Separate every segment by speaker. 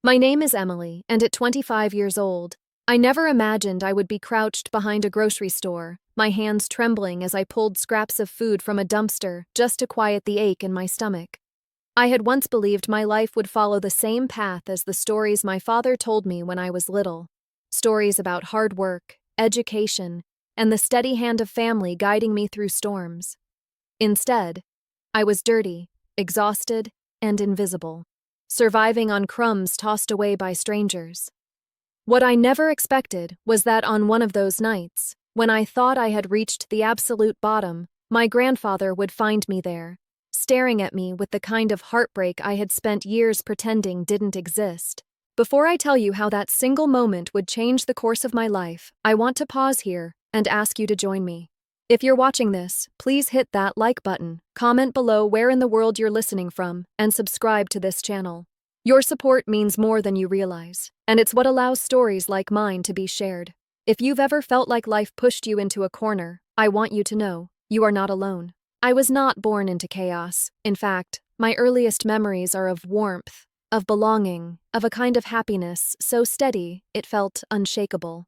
Speaker 1: My name is Emily, and at 25 years old, I never imagined I would be crouched behind a grocery store, my hands trembling as I pulled scraps of food from a dumpster just to quiet the ache in my stomach. I had once believed my life would follow the same path as the stories my father told me when I was little. Stories about hard work, education, and the steady hand of family guiding me through storms. Instead, I was dirty, exhausted, and invisible, surviving on crumbs tossed away by strangers. What I never expected was that on one of those nights, when I thought I had reached the absolute bottom, my grandfather would find me there, staring at me with the kind of heartbreak I had spent years pretending didn't exist. Before I tell you how that single moment would change the course of my life, I want to pause here and ask you to join me. If you're watching this, please hit that like button, comment below where in the world you're listening from, and subscribe to this channel. Your support means more than you realize, and it's what allows stories like mine to be shared. If you've ever felt like life pushed you into a corner, I want you to know, you are not alone. I was not born into chaos. In fact, my earliest memories are of warmth, of belonging, of a kind of happiness so steady it felt unshakable.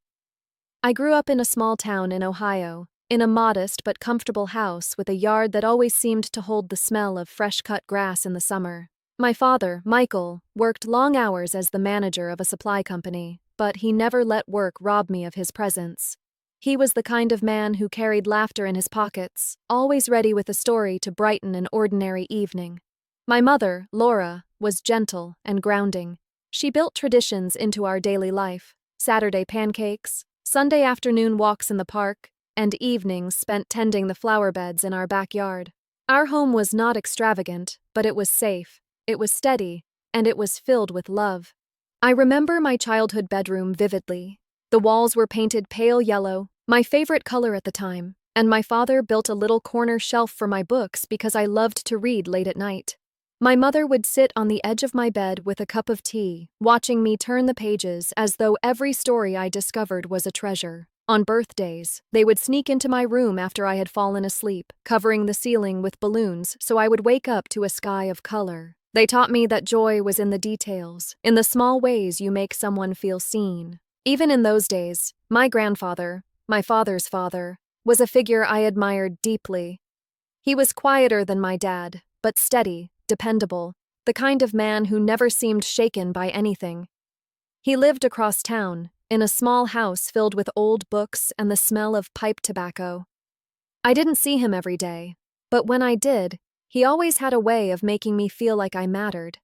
Speaker 1: I grew up in a small town in Ohio, in a modest but comfortable house with a yard that always seemed to hold the smell of fresh-cut grass in the summer. My father, Michael, worked long hours as the manager of a supply company, but he never let work rob me of his presence. He was the kind of man who carried laughter in his pockets, always ready with a story to brighten an ordinary evening. My mother, Laura, was gentle and grounding. She built traditions into our daily life: Saturday pancakes, Sunday afternoon walks in the park, and evenings spent tending the flower beds in our backyard. Our home was not extravagant, but it was safe, it was steady, and it was filled with love. I remember my childhood bedroom vividly. The walls were painted pale yellow, my favorite color at the time, and my father built a little corner shelf for my books because I loved to read late at night. My mother would sit on the edge of my bed with a cup of tea, watching me turn the pages as though every story I discovered was a treasure. On birthdays, they would sneak into my room after I had fallen asleep, covering the ceiling with balloons so I would wake up to a sky of color. They taught me that joy was in the details, in the small ways you make someone feel seen. Even in those days, my grandfather, my father's father, was a figure I admired deeply. He was quieter than my dad, but steady, dependable, the kind of man who never seemed shaken by anything. He lived across town, in a small house filled with old books and the smell of pipe tobacco. I didn't see him every day, but when I did, he always had a way of making me feel like I mattered.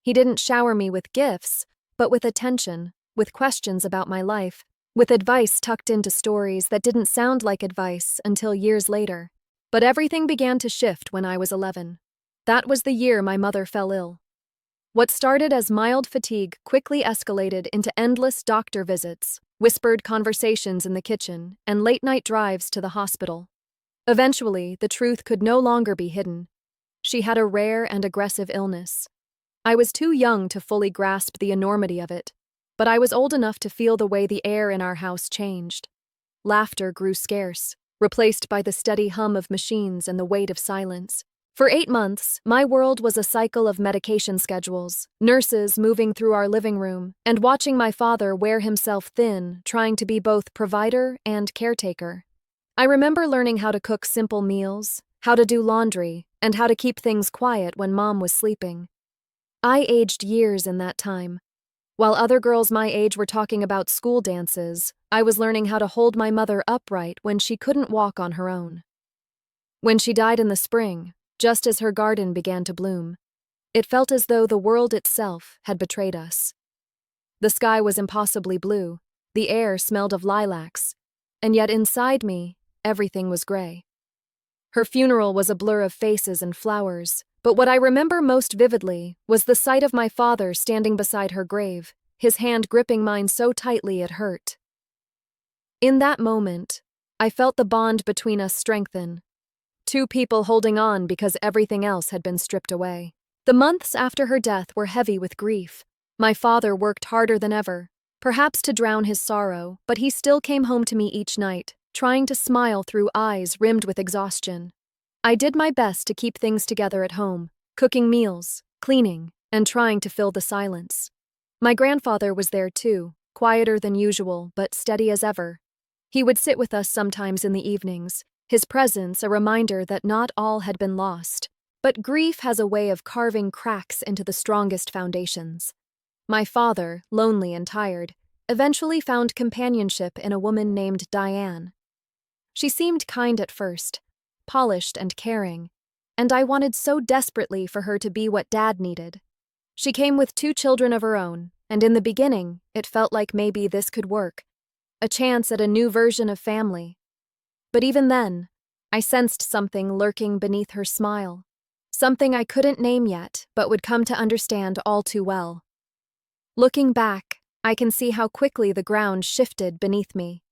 Speaker 1: He didn't shower me with gifts, but with attention, with questions about my life, with advice tucked into stories that didn't sound like advice until years later. But everything began to shift when I was 11. That was the year my mother fell ill. What started as mild fatigue quickly escalated into endless doctor visits, whispered conversations in the kitchen, and late-night drives to the hospital. Eventually, the truth could no longer be hidden. She had a rare and aggressive illness. I was too young to fully grasp the enormity of it, but I was old enough to feel the way the air in our house changed. Laughter grew scarce, replaced by the steady hum of machines and the weight of silence. For 8 months, my world was a cycle of medication schedules, nurses moving through our living room, and watching my father wear himself thin, trying to be both provider and caretaker. I remember learning how to cook simple meals, how to do laundry, and how to keep things quiet when Mom was sleeping. I aged years in that time. While other girls my age were talking about school dances, I was learning how to hold my mother upright when she couldn't walk on her own. When she died in the spring, just as her garden began to bloom, it felt as though the world itself had betrayed us. The sky was impossibly blue, the air smelled of lilacs, and yet inside me, everything was gray. Her funeral was a blur of faces and flowers, but what I remember most vividly was the sight of my father standing beside her grave, his hand gripping mine so tightly it hurt. In that moment, I felt the bond between us strengthen. Two people holding on because everything else had been stripped away. The months after her death were heavy with grief. My father worked harder than ever, perhaps to drown his sorrow, but he still came home to me each night, trying to smile through eyes rimmed with exhaustion. I did my best to keep things together at home, cooking meals, cleaning, and trying to fill the silence. My grandfather was there too, quieter than usual, but steady as ever. He would sit with us sometimes in the evenings, his presence a reminder that not all had been lost. But grief has a way of carving cracks into the strongest foundations. My father, lonely and tired, eventually found companionship in a woman named Diane. She seemed kind at first, polished and caring, and I wanted so desperately for her to be what Dad needed. She came with 2 children of her own, and in the beginning, it felt like maybe this could work, a chance at a new version of family. But even then, I sensed something lurking beneath her smile, something I couldn't name yet, but would come to understand all too well. Looking back, I can see how quickly the ground shifted beneath me.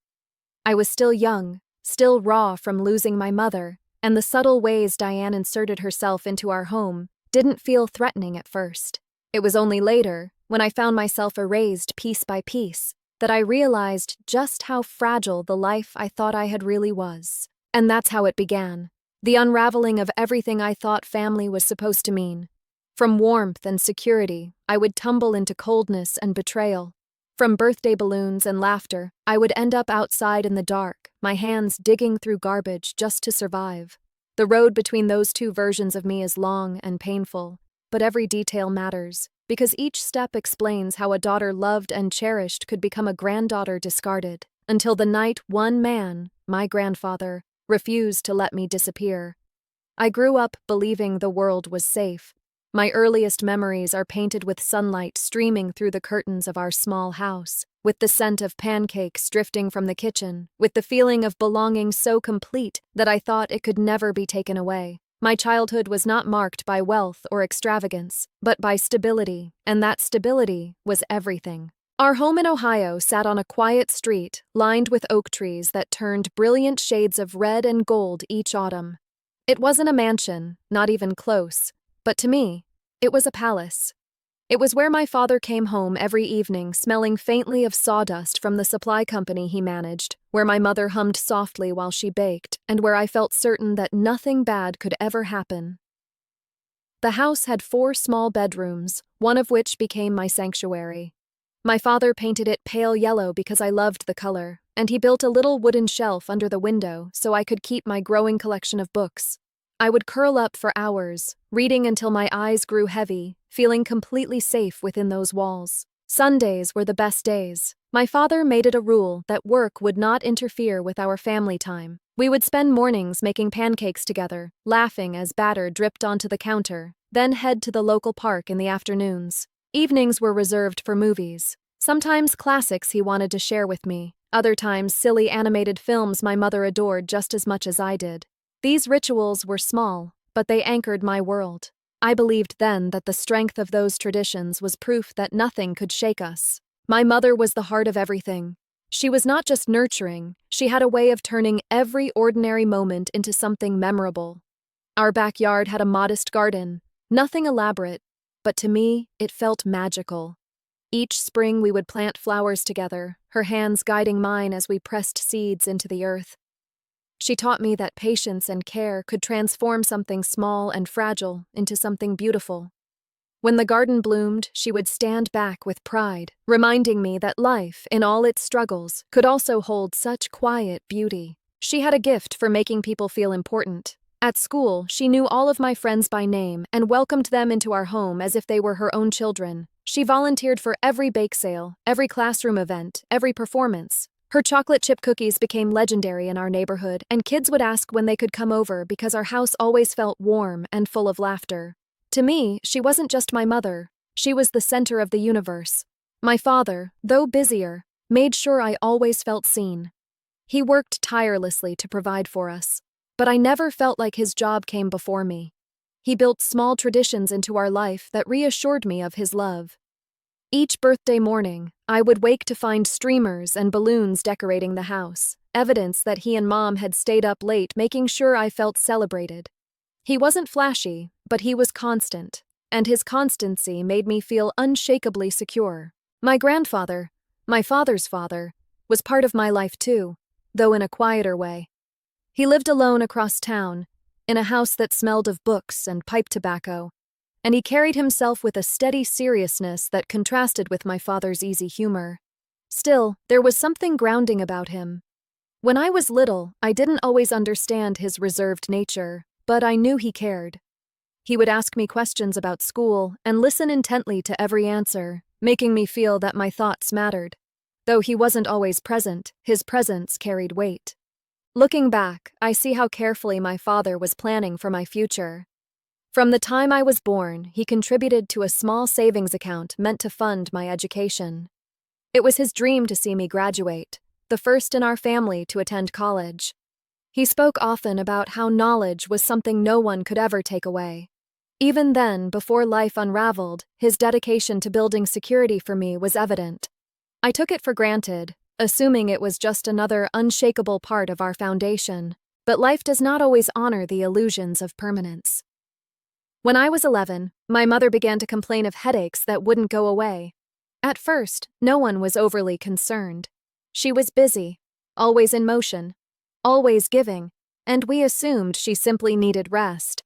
Speaker 1: I was still young, still raw from losing my mother, and the subtle ways Diane inserted herself into our home didn't feel threatening at first. It was only later, when I found myself erased piece by piece, that I realized just how fragile the life I thought I had really was. And that's how it began, the unraveling of everything I thought family was supposed to mean. From warmth and security, I would tumble into coldness and betrayal. From birthday balloons and laughter, I would end up outside in the dark, my hands digging through garbage just to survive. The road between those 2 versions of me is long and painful, but every detail matters, because each step explains how a daughter loved and cherished could become a granddaughter discarded, until the night one man, my grandfather, refused to let me disappear. I grew up believing the world was safe. My earliest memories are painted with sunlight streaming through the curtains of our small house, with the scent of pancakes drifting from the kitchen, with the feeling of belonging so complete that I thought it could never be taken away. My childhood was not marked by wealth or extravagance, but by stability, and that stability was everything. Our home in Ohio sat on a quiet street, lined with oak trees that turned brilliant shades of red and gold each autumn. It wasn't a mansion, not even close, but to me, it was a palace. It was where my father came home every evening smelling faintly of sawdust from the supply company he managed, where my mother hummed softly while she baked, and where I felt certain that nothing bad could ever happen. The house had 4 small bedrooms, one of which became my sanctuary. My father painted it pale yellow because I loved the color, and he built a little wooden shelf under the window so I could keep my growing collection of books. I would curl up for hours, reading until my eyes grew heavy, feeling completely safe within those walls. Sundays were the best days. My father made it a rule that work would not interfere with our family time. We would spend mornings making pancakes together, laughing as batter dripped onto the counter, then head to the local park in the afternoons. Evenings were reserved for movies. Sometimes classics he wanted to share with me, other times silly animated films my mother adored just as much as I did. These rituals were small, but they anchored my world. I believed then that the strength of those traditions was proof that nothing could shake us. My mother was the heart of everything. She was not just nurturing, she had a way of turning every ordinary moment into something memorable. Our backyard had a modest garden, nothing elaborate, but to me, it felt magical. Each spring we would plant flowers together, her hands guiding mine as we pressed seeds into the earth. She taught me that patience and care could transform something small and fragile into something beautiful. When the garden bloomed, she would stand back with pride, reminding me that life, in all its struggles, could also hold such quiet beauty. She had a gift for making people feel important. At school, she knew all of my friends by name and welcomed them into our home as if they were her own children. She volunteered for every bake sale, every classroom event, every performance. Her chocolate chip cookies became legendary in our neighborhood, and kids would ask when they could come over because our house always felt warm and full of laughter. To me, she wasn't just my mother, she was the center of the universe. My father, though busier, made sure I always felt seen. He worked tirelessly to provide for us, but I never felt like his job came before me. He built small traditions into our life that reassured me of his love. Each birthday morning, I would wake to find streamers and balloons decorating the house, evidence that he and Mom had stayed up late making sure I felt celebrated. He wasn't flashy, but he was constant, and his constancy made me feel unshakably secure. My grandfather, my father's father, was part of my life too, though in a quieter way. He lived alone across town, in a house that smelled of books and pipe tobacco, and he carried himself with a steady seriousness that contrasted with my father's easy humor. Still, there was something grounding about him. When I was little, I didn't always understand his reserved nature, but I knew he cared. He would ask me questions about school and listen intently to every answer, making me feel that my thoughts mattered. Though he wasn't always present, his presence carried weight. Looking back, I see how carefully my father was planning for my future. From the time I was born, he contributed to a small savings account meant to fund my education. It was his dream to see me graduate, the first in our family to attend college. He spoke often about how knowledge was something no one could ever take away. Even then, before life unraveled, his dedication to building security for me was evident. I took it for granted, assuming it was just another unshakable part of our foundation, but life does not always honor the illusions of permanence. When I was 11, my mother began to complain of headaches that wouldn't go away. At first, no one was overly concerned. She was busy, always in motion, always giving, and we assumed she simply needed rest.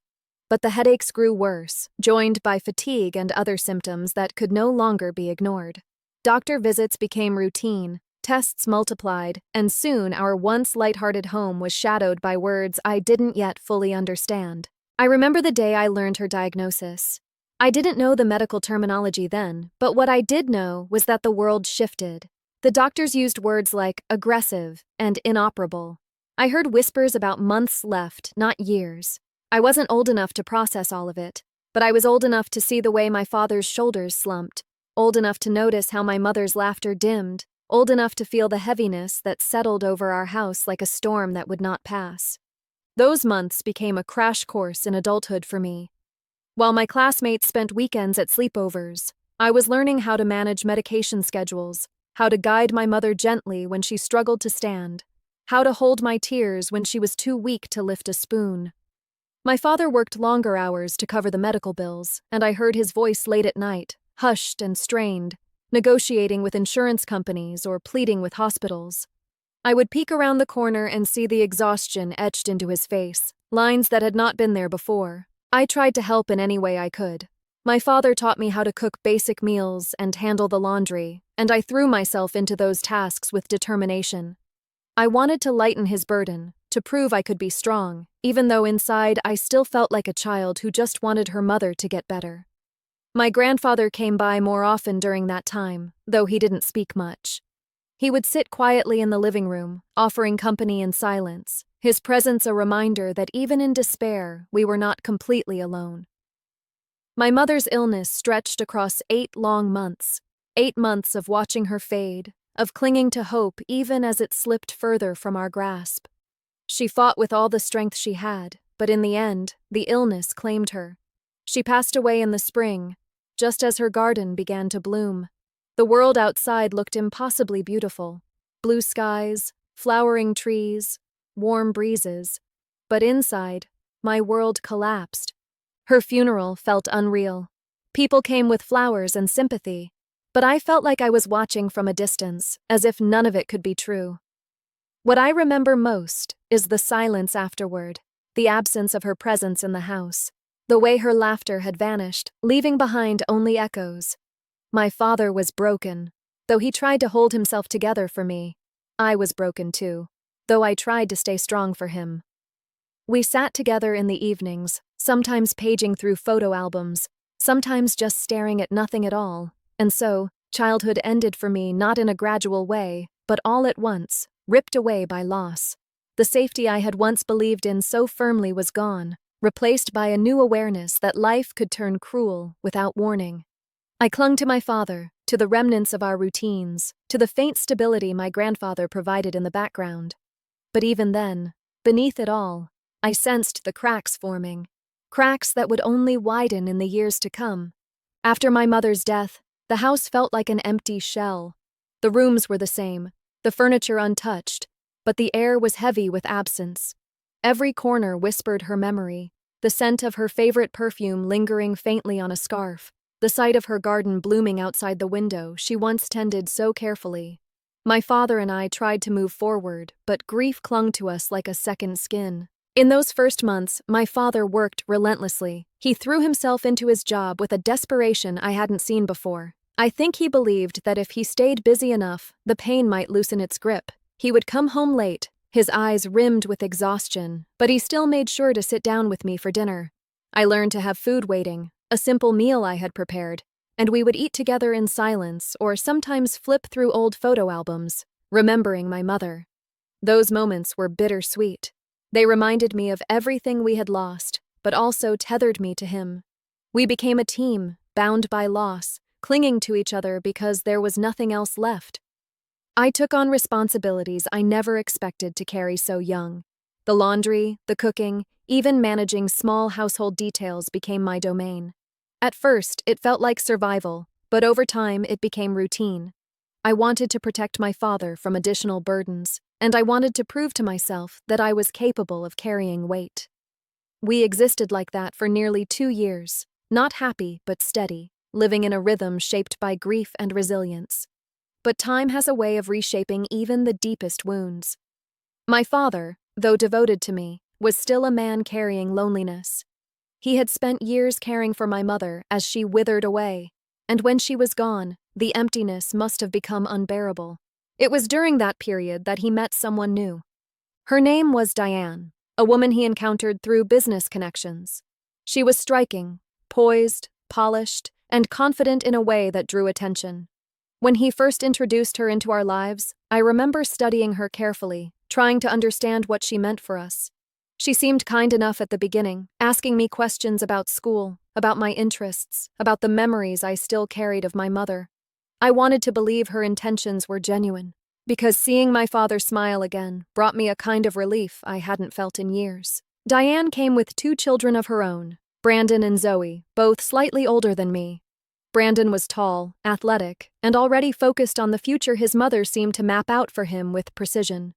Speaker 1: But the headaches grew worse, joined by fatigue and other symptoms that could no longer be ignored. Doctor visits became routine, tests multiplied, and soon our once lighthearted home was shadowed by words I didn't yet fully understand. I remember the day I learned her diagnosis. I didn't know the medical terminology then, but what I did know was that the world shifted. The doctors used words like aggressive and inoperable. I heard whispers about months left, not years. I wasn't old enough to process all of it, but I was old enough to see the way my father's shoulders slumped, old enough to notice how my mother's laughter dimmed, old enough to feel the heaviness that settled over our house like a storm that would not pass. Those months became a crash course in adulthood for me. While my classmates spent weekends at sleepovers, I was learning how to manage medication schedules, how to guide my mother gently when she struggled to stand, how to hold my tears when she was too weak to lift a spoon. My father worked longer hours to cover the medical bills, and I heard his voice late at night, hushed and strained, negotiating with insurance companies or pleading with hospitals. I would peek around the corner and see the exhaustion etched into his face, lines that had not been there before. I tried to help in any way I could. My father taught me how to cook basic meals and handle the laundry, and I threw myself into those tasks with determination. I wanted to lighten his burden, to prove I could be strong, even though inside I still felt like a child who just wanted her mother to get better. My grandfather came by more often during that time, though he didn't speak much. He would sit quietly in the living room, offering company in silence, his presence a reminder that even in despair, we were not completely alone. My mother's illness stretched across 8 long months, 8 months of watching her fade, of clinging to hope even as it slipped further from our grasp. She fought with all the strength she had, but in the end, the illness claimed her. She passed away in the spring, just as her garden began to bloom. The world outside looked impossibly beautiful. Blue skies, flowering trees, warm breezes. But inside, my world collapsed. Her funeral felt unreal. People came with flowers and sympathy, but I felt like I was watching from a distance, as if none of it could be true. What I remember most is the silence afterward, the absence of her presence in the house, the way her laughter had vanished, leaving behind only echoes. My father was broken. Though he tried to hold himself together for me, I was broken too, though I tried to stay strong for him. We sat together in the evenings, sometimes paging through photo albums, sometimes just staring at nothing at all, and so, childhood ended for me not in a gradual way, but all at once, ripped away by loss. The safety I had once believed in so firmly was gone, replaced by a new awareness that life could turn cruel without warning. I clung to my father, to the remnants of our routines, to the faint stability my grandfather provided in the background. But even then, beneath it all, I sensed the cracks forming, cracks that would only widen in the years to come. After my mother's death, the house felt like an empty shell. The rooms were the same, the furniture untouched, but the air was heavy with absence. Every corner whispered her memory, the scent of her favorite perfume lingering faintly on a scarf, the sight of her garden blooming outside the window she once tended so carefully. My father and I tried to move forward, but grief clung to us like a second skin. In those first months, my father worked relentlessly. He threw himself into his job with a desperation I hadn't seen before. I think he believed that if he stayed busy enough, the pain might loosen its grip. He would come home late, his eyes rimmed with exhaustion, but he still made sure to sit down with me for dinner. I learned to have food waiting, a simple meal I had prepared, and we would eat together in silence or sometimes flip through old photo albums, remembering my mother. Those moments were bittersweet. They reminded me of everything we had lost, but also tethered me to him. We became a team, bound by loss, clinging to each other because there was nothing else left. I took on responsibilities I never expected to carry so young. The laundry, the cooking, even managing small household details became my domain. At first, it felt like survival, but over time it became routine. I wanted to protect my father from additional burdens, and I wanted to prove to myself that I was capable of carrying weight. We existed like that for nearly 2 years, not happy but steady, living in a rhythm shaped by grief and resilience. But time has a way of reshaping even the deepest wounds. My father, though devoted to me, was still a man carrying loneliness. He had spent years caring for my mother as she withered away, and when she was gone, the emptiness must have become unbearable. It was during that period that he met someone new. Her name was Diane, a woman he encountered through business connections. She was striking, poised, polished, and confident in a way that drew attention. When he first introduced her into our lives, I remember studying her carefully, trying to understand what she meant for us. She seemed kind enough at the beginning, asking me questions about school, about my interests, about the memories I still carried of my mother. I wanted to believe her intentions were genuine, because seeing my father smile again brought me a kind of relief I hadn't felt in years. Diane came with 2 children of her own, Brandon and Zoe, both slightly older than me. Brandon was tall, athletic, and already focused on the future his mother seemed to map out for him with precision.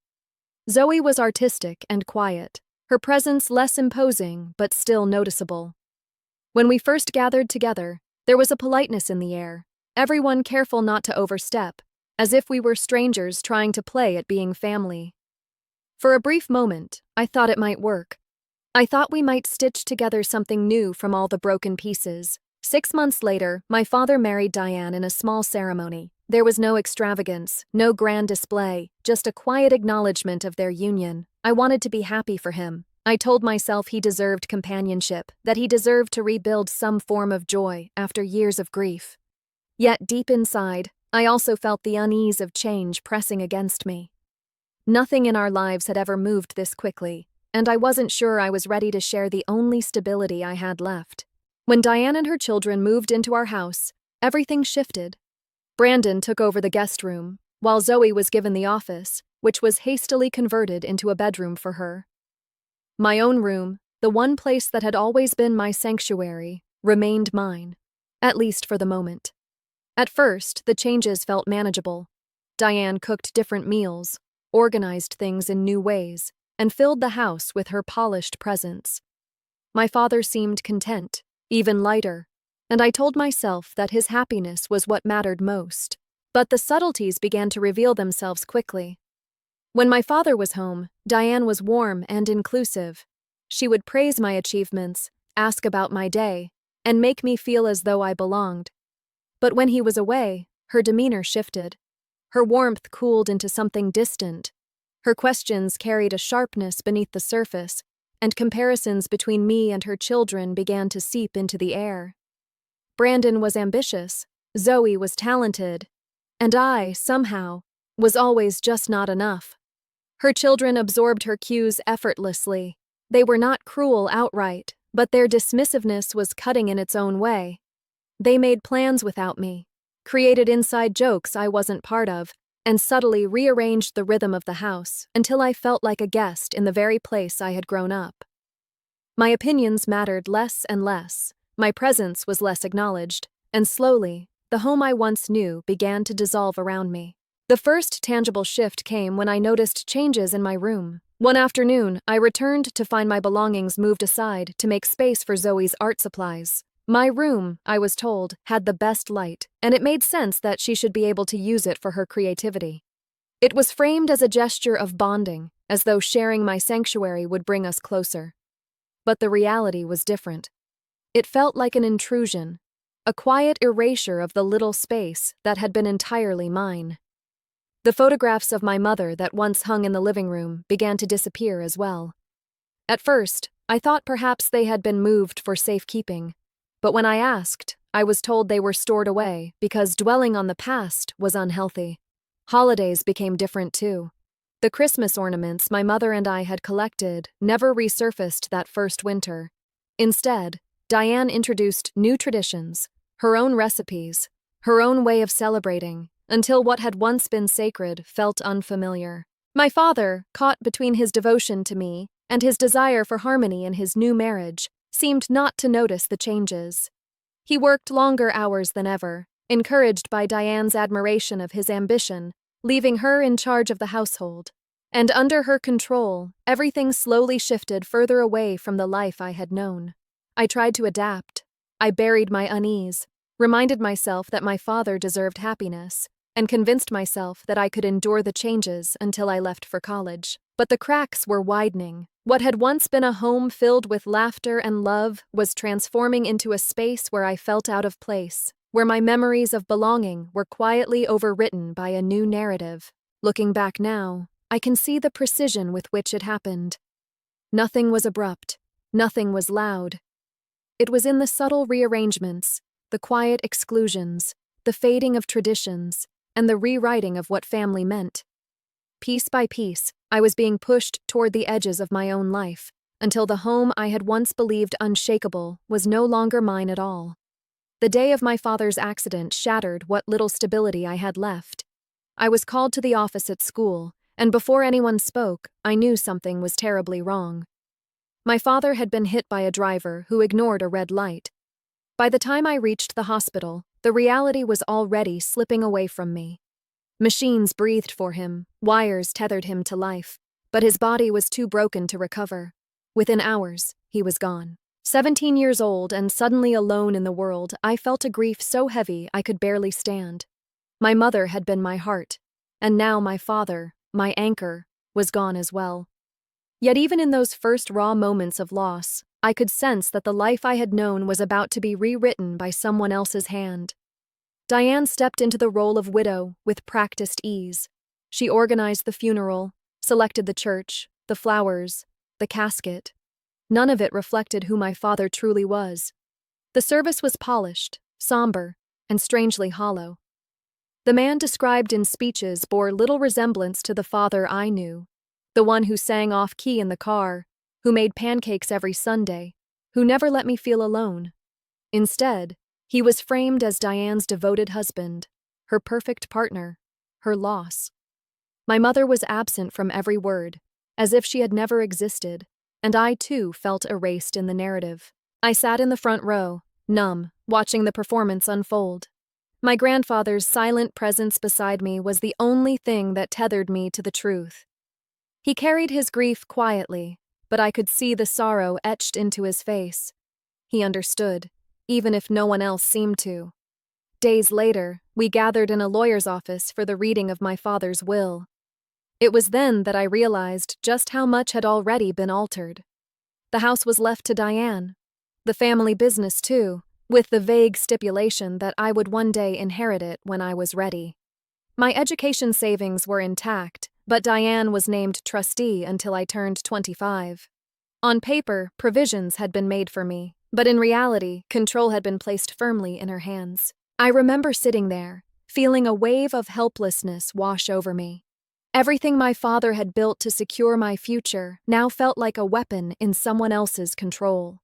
Speaker 1: Zoe was artistic and quiet, her presence less imposing but still noticeable. When we first gathered together, there was a politeness in the air, everyone careful not to overstep, as if we were strangers trying to play at being family. For a brief moment, I thought it might work. I thought we might stitch together something new from all the broken pieces. 6 months later, my father married Diane in a small ceremony. There was no extravagance, no grand display, just a quiet acknowledgement of their union. I wanted to be happy for him. I told myself he deserved companionship, that he deserved to rebuild some form of joy after years of grief. Yet deep inside, I also felt the unease of change pressing against me. Nothing in our lives had ever moved this quickly, and I wasn't sure I was ready to share the only stability I had left. When Diane and her children moved into our house, everything shifted. Brandon took over the guest room, while Zoe was given the office, which was hastily converted into a bedroom for her. My own room, the one place that had always been my sanctuary, remained mine, at least for the moment. At first, the changes felt manageable. Diane cooked different meals, organized things in new ways, and filled the house with her polished presence. My father seemed content, even lighter, and I told myself that his happiness was what mattered most. But the subtleties began to reveal themselves quickly. When my father was home, Diane was warm and inclusive. She would praise my achievements, ask about my day, and make me feel as though I belonged. But when he was away, her demeanor shifted. Her warmth cooled into something distant. Her questions carried a sharpness beneath the surface, and comparisons between me and her children began to seep into the air. Brandon was ambitious, Zoe was talented, and I, somehow, was always just not enough. Her children absorbed her cues effortlessly. They were not cruel outright, but their dismissiveness was cutting in its own way. They made plans without me, created inside jokes I wasn't part of, and subtly rearranged the rhythm of the house until I felt like a guest in the very place I had grown up. My opinions mattered less and less, my presence was less acknowledged, and slowly, the home I once knew began to dissolve around me. The first tangible shift came when I noticed changes in my room. One afternoon, I returned to find my belongings moved aside to make space for Zoe's art supplies. My room, I was told, had the best light, and it made sense that she should be able to use it for her creativity. It was framed as a gesture of bonding, as though sharing my sanctuary would bring us closer. But the reality was different. It felt like an intrusion, a quiet erasure of the little space that had been entirely mine. The photographs of my mother that once hung in the living room began to disappear as well. At first, I thought perhaps they had been moved for safekeeping, but when I asked, I was told they were stored away because dwelling on the past was unhealthy. Holidays became different too. The Christmas ornaments my mother and I had collected never resurfaced that first winter. Instead, Diane introduced new traditions, her own recipes, her own way of celebrating, until what had once been sacred felt unfamiliar. My father, caught between his devotion to me and his desire for harmony in his new marriage, seemed not to notice the changes. He worked longer hours than ever, encouraged by Diane's admiration of his ambition, leaving her in charge of the household. And under her control, everything slowly shifted further away from the life I had known. I tried to adapt. I buried my unease, reminded myself that my father deserved happiness, and convinced myself that I could endure the changes until I left for college. But the cracks were widening. What had once been a home filled with laughter and love was transforming into a space where I felt out of place, where my memories of belonging were quietly overwritten by a new narrative. Looking back now, I can see the precision with which it happened. Nothing was abrupt. Nothing was loud. It was in the subtle rearrangements, the quiet exclusions, the fading of traditions, and the rewriting of what family meant. Piece by piece, I was being pushed toward the edges of my own life, until the home I had once believed unshakable was no longer mine at all. The day of my father's accident shattered what little stability I had left. I was called to the office at school, and before anyone spoke, I knew something was terribly wrong. My father had been hit by a driver who ignored a red light. By the time I reached the hospital, the reality was already slipping away from me. Machines breathed for him, wires tethered him to life, but his body was too broken to recover. Within hours, he was gone. 17 years old and suddenly alone in the world, I felt a grief so heavy I could barely stand. My mother had been my heart, and now my father, my anchor, was gone as well. Yet even in those first raw moments of loss, I could sense that the life I had known was about to be rewritten by someone else's hand. Diane stepped into the role of widow with practiced ease. She organized the funeral, selected the church, the flowers, the casket. None of it reflected who my father truly was. The service was polished, somber, and strangely hollow. The man described in speeches bore little resemblance to the father I knew, the one who sang off-key in the car, who made pancakes every Sunday, who never let me feel alone. Instead, he was framed as Diane's devoted husband, her perfect partner, her loss. My mother was absent from every word, as if she had never existed, and I too felt erased in the narrative. I sat in the front row, numb, watching the performance unfold. My grandfather's silent presence beside me was the only thing that tethered me to the truth. He carried his grief quietly, but I could see the sorrow etched into his face. He understood, even if no one else seemed to. Days later, we gathered in a lawyer's office for the reading of my father's will. It was then that I realized just how much had already been altered. The house was left to Diane. The family business, too, with the vague stipulation that I would one day inherit it when I was ready. My education savings were intact, but Diane was named trustee until I turned 25. On paper, provisions had been made for me, but in reality, control had been placed firmly in her hands. I remember sitting there, feeling a wave of helplessness wash over me. Everything my father had built to secure my future now felt like a weapon in someone else's control.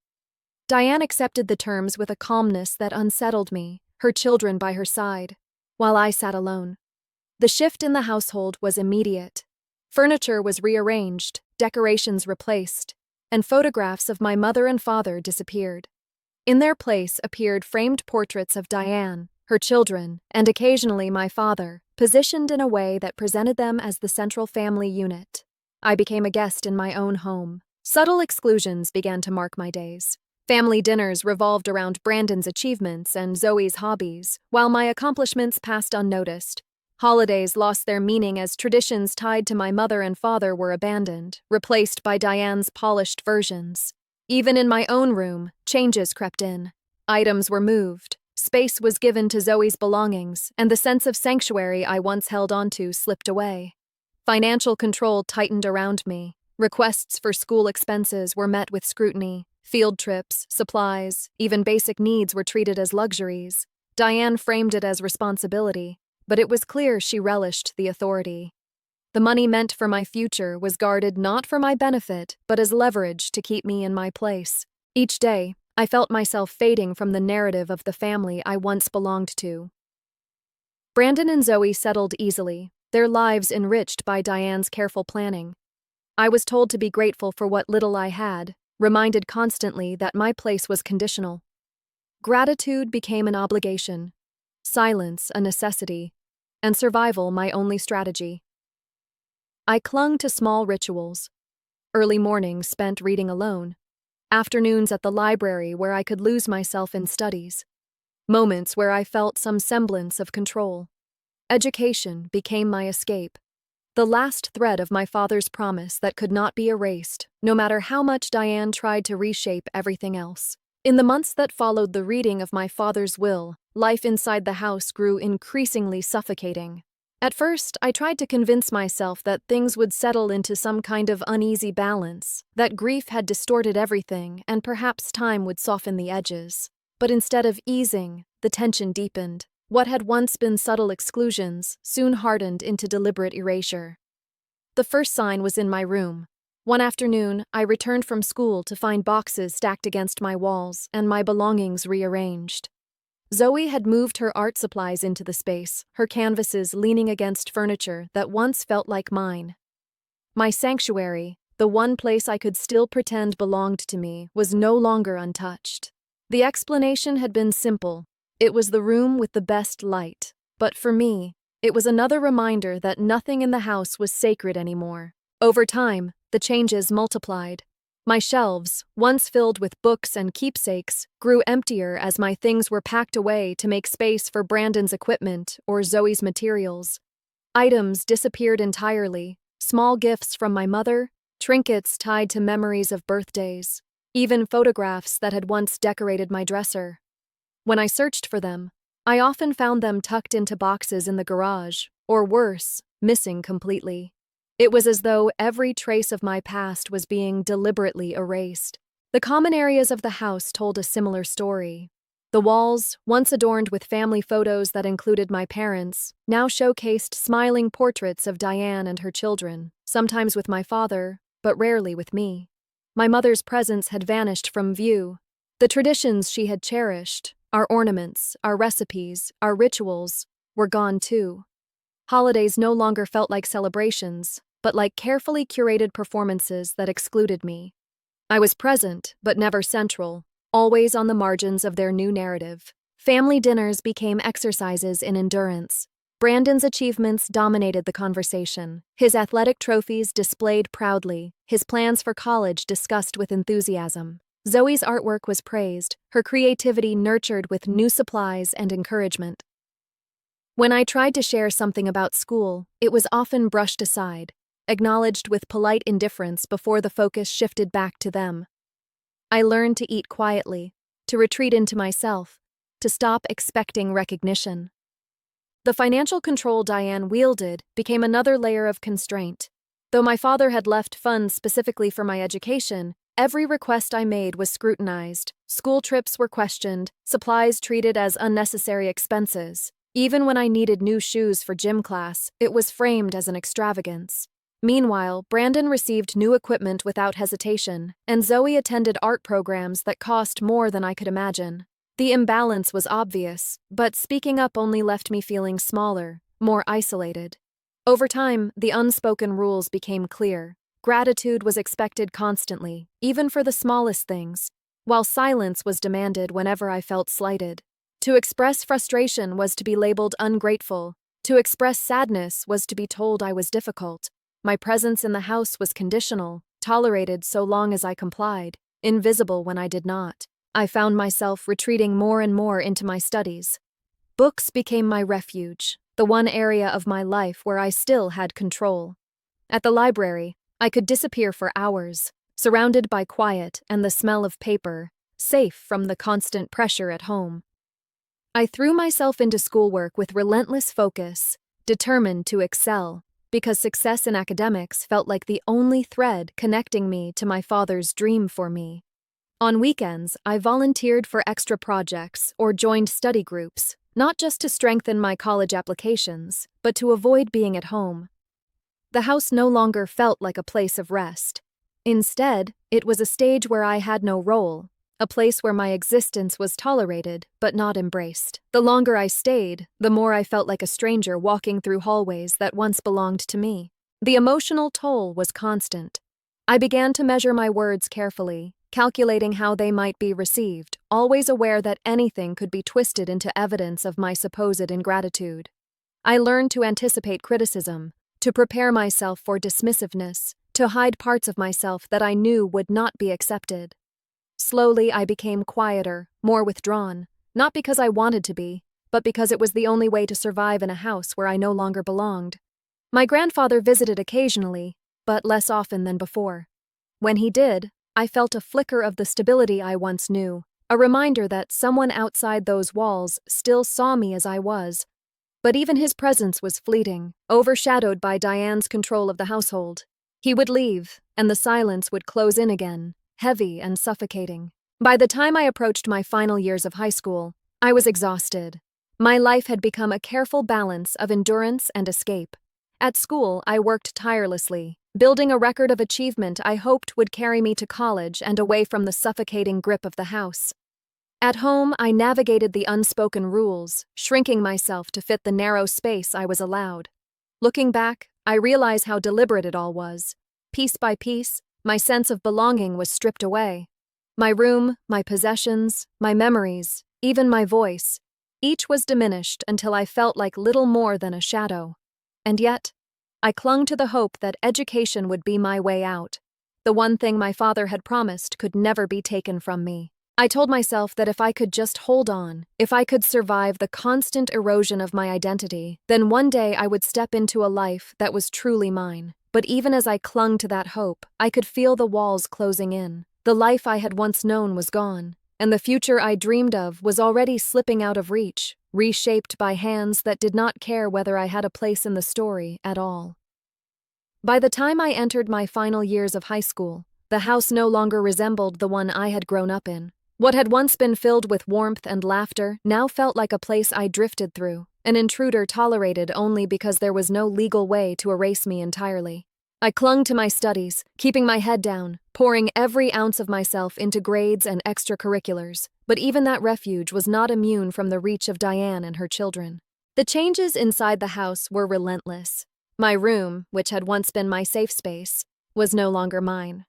Speaker 1: Diane accepted the terms with a calmness that unsettled me, her children by her side, while I sat alone. The shift in the household was immediate. Furniture was rearranged, decorations replaced, and photographs of my mother and father disappeared. In their place appeared framed portraits of Diane, her children, and occasionally my father, positioned in a way that presented them as the central family unit. I became a guest in my own home. Subtle exclusions began to mark my days. Family dinners revolved around Brandon's achievements and Zoe's hobbies, while my accomplishments passed unnoticed. Holidays lost their meaning as traditions tied to my mother and father were abandoned, replaced by Diane's polished versions. Even in my own room, changes crept in. Items were moved, space was given to Zoe's belongings, and the sense of sanctuary I once held onto slipped away. Financial control tightened around me. Requests for school expenses were met with scrutiny. Field trips, supplies, even basic needs were treated as luxuries. Diane framed it as responsibility, but it was clear she relished the authority. The money meant for my future was guarded not for my benefit, but as leverage to keep me in my place. Each day, I felt myself fading from the narrative of the family I once belonged to. Brandon and Zoe settled easily, their lives enriched by Diane's careful planning. I was told to be grateful for what little I had, reminded constantly that my place was conditional. Gratitude became an obligation, silence a necessity, and survival my only strategy. I clung to small rituals. Early mornings spent reading alone. Afternoons at the library where I could lose myself in studies. Moments where I felt some semblance of control. Education became my escape. The last thread of my father's promise that could not be erased, no matter how much Diane tried to reshape everything else. In the months that followed the reading of my father's will, life inside the house grew increasingly suffocating. At first, I tried to convince myself that things would settle into some kind of uneasy balance, that grief had distorted everything, and perhaps time would soften the edges. But instead of easing, the tension deepened. What had once been subtle exclusions soon hardened into deliberate erasure. The first sign was in my room. One afternoon, I returned from school to find boxes stacked against my walls and my belongings rearranged. Zoe had moved her art supplies into the space, her canvases leaning against furniture that once felt like mine. My sanctuary, the one place I could still pretend belonged to me, was no longer untouched. The explanation had been simple. It was the room with the best light. But for me, it was another reminder that nothing in the house was sacred anymore. Over time, the changes multiplied. My shelves, once filled with books and keepsakes, grew emptier as my things were packed away to make space for Brandon's equipment or Zoe's materials. Items disappeared entirely, small gifts from my mother, trinkets tied to memories of birthdays, even photographs that had once decorated my dresser. When I searched for them, I often found them tucked into boxes in the garage, or worse, missing completely. It was as though every trace of my past was being deliberately erased. The common areas of the house told a similar story. The walls, once adorned with family photos that included my parents, now showcased smiling portraits of Diane and her children, sometimes with my father, but rarely with me. My mother's presence had vanished from view. The traditions she had cherished, our ornaments, our recipes, our rituals, were gone too. Holidays no longer felt like celebrations, but like carefully curated performances that excluded me. I was present, but never central, always on the margins of their new narrative. Family dinners became exercises in endurance. Brandon's achievements dominated the conversation, his athletic trophies displayed proudly, his plans for college discussed with enthusiasm. Zoe's artwork was praised, her creativity nurtured with new supplies and encouragement. When I tried to share something about school, it was often brushed aside, acknowledged with polite indifference before the focus shifted back to them. I learned to eat quietly, to retreat into myself, to stop expecting recognition. The financial control Diane wielded became another layer of constraint. Though my father had left funds specifically for my education, every request I made was scrutinized. School trips were questioned, supplies treated as unnecessary expenses. Even when I needed new shoes for gym class, it was framed as an extravagance. Meanwhile, Brandon received new equipment without hesitation, and Zoe attended art programs that cost more than I could imagine. The imbalance was obvious, but speaking up only left me feeling smaller, more isolated. Over time, the unspoken rules became clear. Gratitude was expected constantly, even for the smallest things, while silence was demanded whenever I felt slighted. To express frustration was to be labeled ungrateful. To express sadness was to be told I was difficult. My presence in the house was conditional, tolerated so long as I complied, invisible when I did not. I found myself retreating more and more into my studies. Books became my refuge, the one area of my life where I still had control. At the library, I could disappear for hours, surrounded by quiet and the smell of paper, safe from the constant pressure at home. I threw myself into schoolwork with relentless focus, determined to excel, because success in academics felt like the only thread connecting me to my father's dream for me. On weekends, I volunteered for extra projects or joined study groups, not just to strengthen my college applications, but to avoid being at home. The house no longer felt like a place of rest. Instead, it was a stage where I had no role, a place where my existence was tolerated but not embraced. The longer I stayed, the more I felt like a stranger walking through hallways that once belonged to me. The emotional toll was constant. I began to measure my words carefully, calculating how they might be received, always aware that anything could be twisted into evidence of my supposed ingratitude. I learned to anticipate criticism, to prepare myself for dismissiveness, to hide parts of myself that I knew would not be accepted. Slowly, I became quieter, more withdrawn, not because I wanted to be, but because it was the only way to survive in a house where I no longer belonged. My grandfather visited occasionally, but less often than before. When he did, I felt a flicker of the stability I once knew, a reminder that someone outside those walls still saw me as I was. But even his presence was fleeting, overshadowed by Diane's control of the household. He would leave, and the silence would close in again, heavy and suffocating. By the time I approached my final years of high school, I was exhausted. My life had become a careful balance of endurance and escape. At school, I worked tirelessly, building a record of achievement I hoped would carry me to college and away from the suffocating grip of the house. At home, I navigated the unspoken rules, shrinking myself to fit the narrow space I was allowed. Looking back, I realize how deliberate it all was. Piece by piece, my sense of belonging was stripped away. My room, my possessions, my memories, even my voice, each was diminished until I felt like little more than a shadow. And yet, I clung to the hope that education would be my way out. The one thing my father had promised could never be taken from me. I told myself that if I could just hold on, if I could survive the constant erosion of my identity, then one day I would step into a life that was truly mine. But even as I clung to that hope, I could feel the walls closing in. The life I had once known was gone, and the future I dreamed of was already slipping out of reach, reshaped by hands that did not care whether I had a place in the story at all. By the time I entered my final years of high school, the house no longer resembled the one I had grown up in. What had once been filled with warmth and laughter now felt like a place I drifted through, an intruder tolerated only because there was no legal way to erase me entirely. I clung to my studies, keeping my head down, pouring every ounce of myself into grades and extracurriculars, but even that refuge was not immune from the reach of Diane and her children. The changes inside the house were relentless. My room, which had once been my safe space, was no longer mine.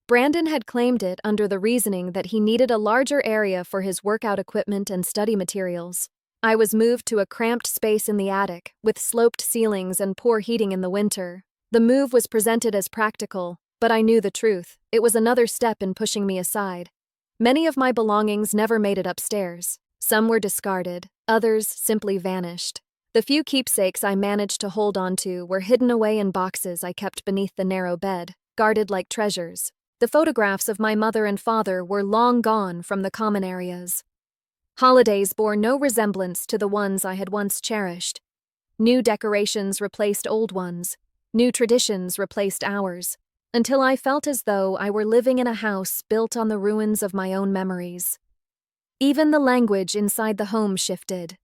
Speaker 1: Brandon had claimed it under the reasoning that he needed a larger area for his workout equipment and study materials. I was moved to a cramped space in the attic, with sloped ceilings and poor heating in the winter. The move was presented as practical, but I knew the truth. It was another step in pushing me aside. Many of my belongings never made it upstairs. Some were discarded, others simply vanished. The few keepsakes I managed to hold onto were hidden away in boxes I kept beneath the narrow bed, guarded like treasures. The photographs of my mother and father were long gone from the common areas. Holidays bore no resemblance to the ones I had once cherished. New decorations replaced old ones. New traditions replaced ours, until I felt as though I were living in a house built on the ruins of my own memories. Even the language inside the home shifted.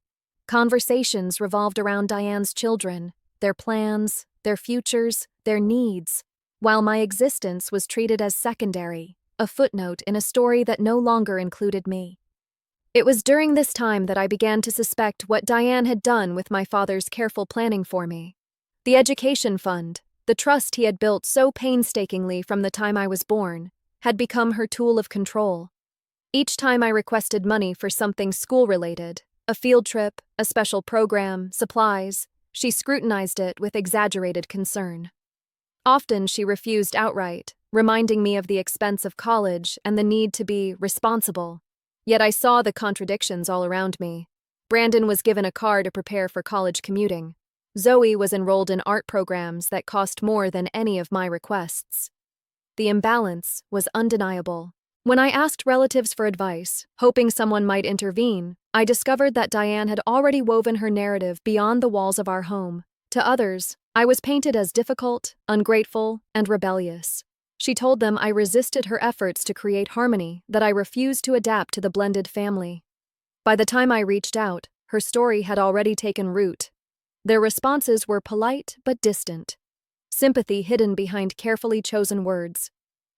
Speaker 1: Conversations revolved around Diane's children, their plans, their futures, their needs, while my existence was treated as secondary, a footnote in a story that no longer included me. It was during this time that I began to suspect what Diane had done with my father's careful planning for me. The education fund, the trust he had built so painstakingly from the time I was born, had become her tool of control. Each time I requested money for something school-related, a field trip, a special program, supplies, she scrutinized it with exaggerated concern. Often she refused outright, reminding me of the expense of college and the need to be responsible. Yet I saw the contradictions all around me. Brandon was given a car to prepare for college commuting. Zoe was enrolled in art programs that cost more than any of my requests. The imbalance was undeniable. When I asked relatives for advice, hoping someone might intervene, I discovered that Diane had already woven her narrative beyond the walls of our home. To others, I was painted as difficult, ungrateful, and rebellious. She told them I resisted her efforts to create harmony, that I refused to adapt to the blended family. By the time I reached out, her story had already taken root. Their responses were polite but distant, sympathy hidden behind carefully chosen words.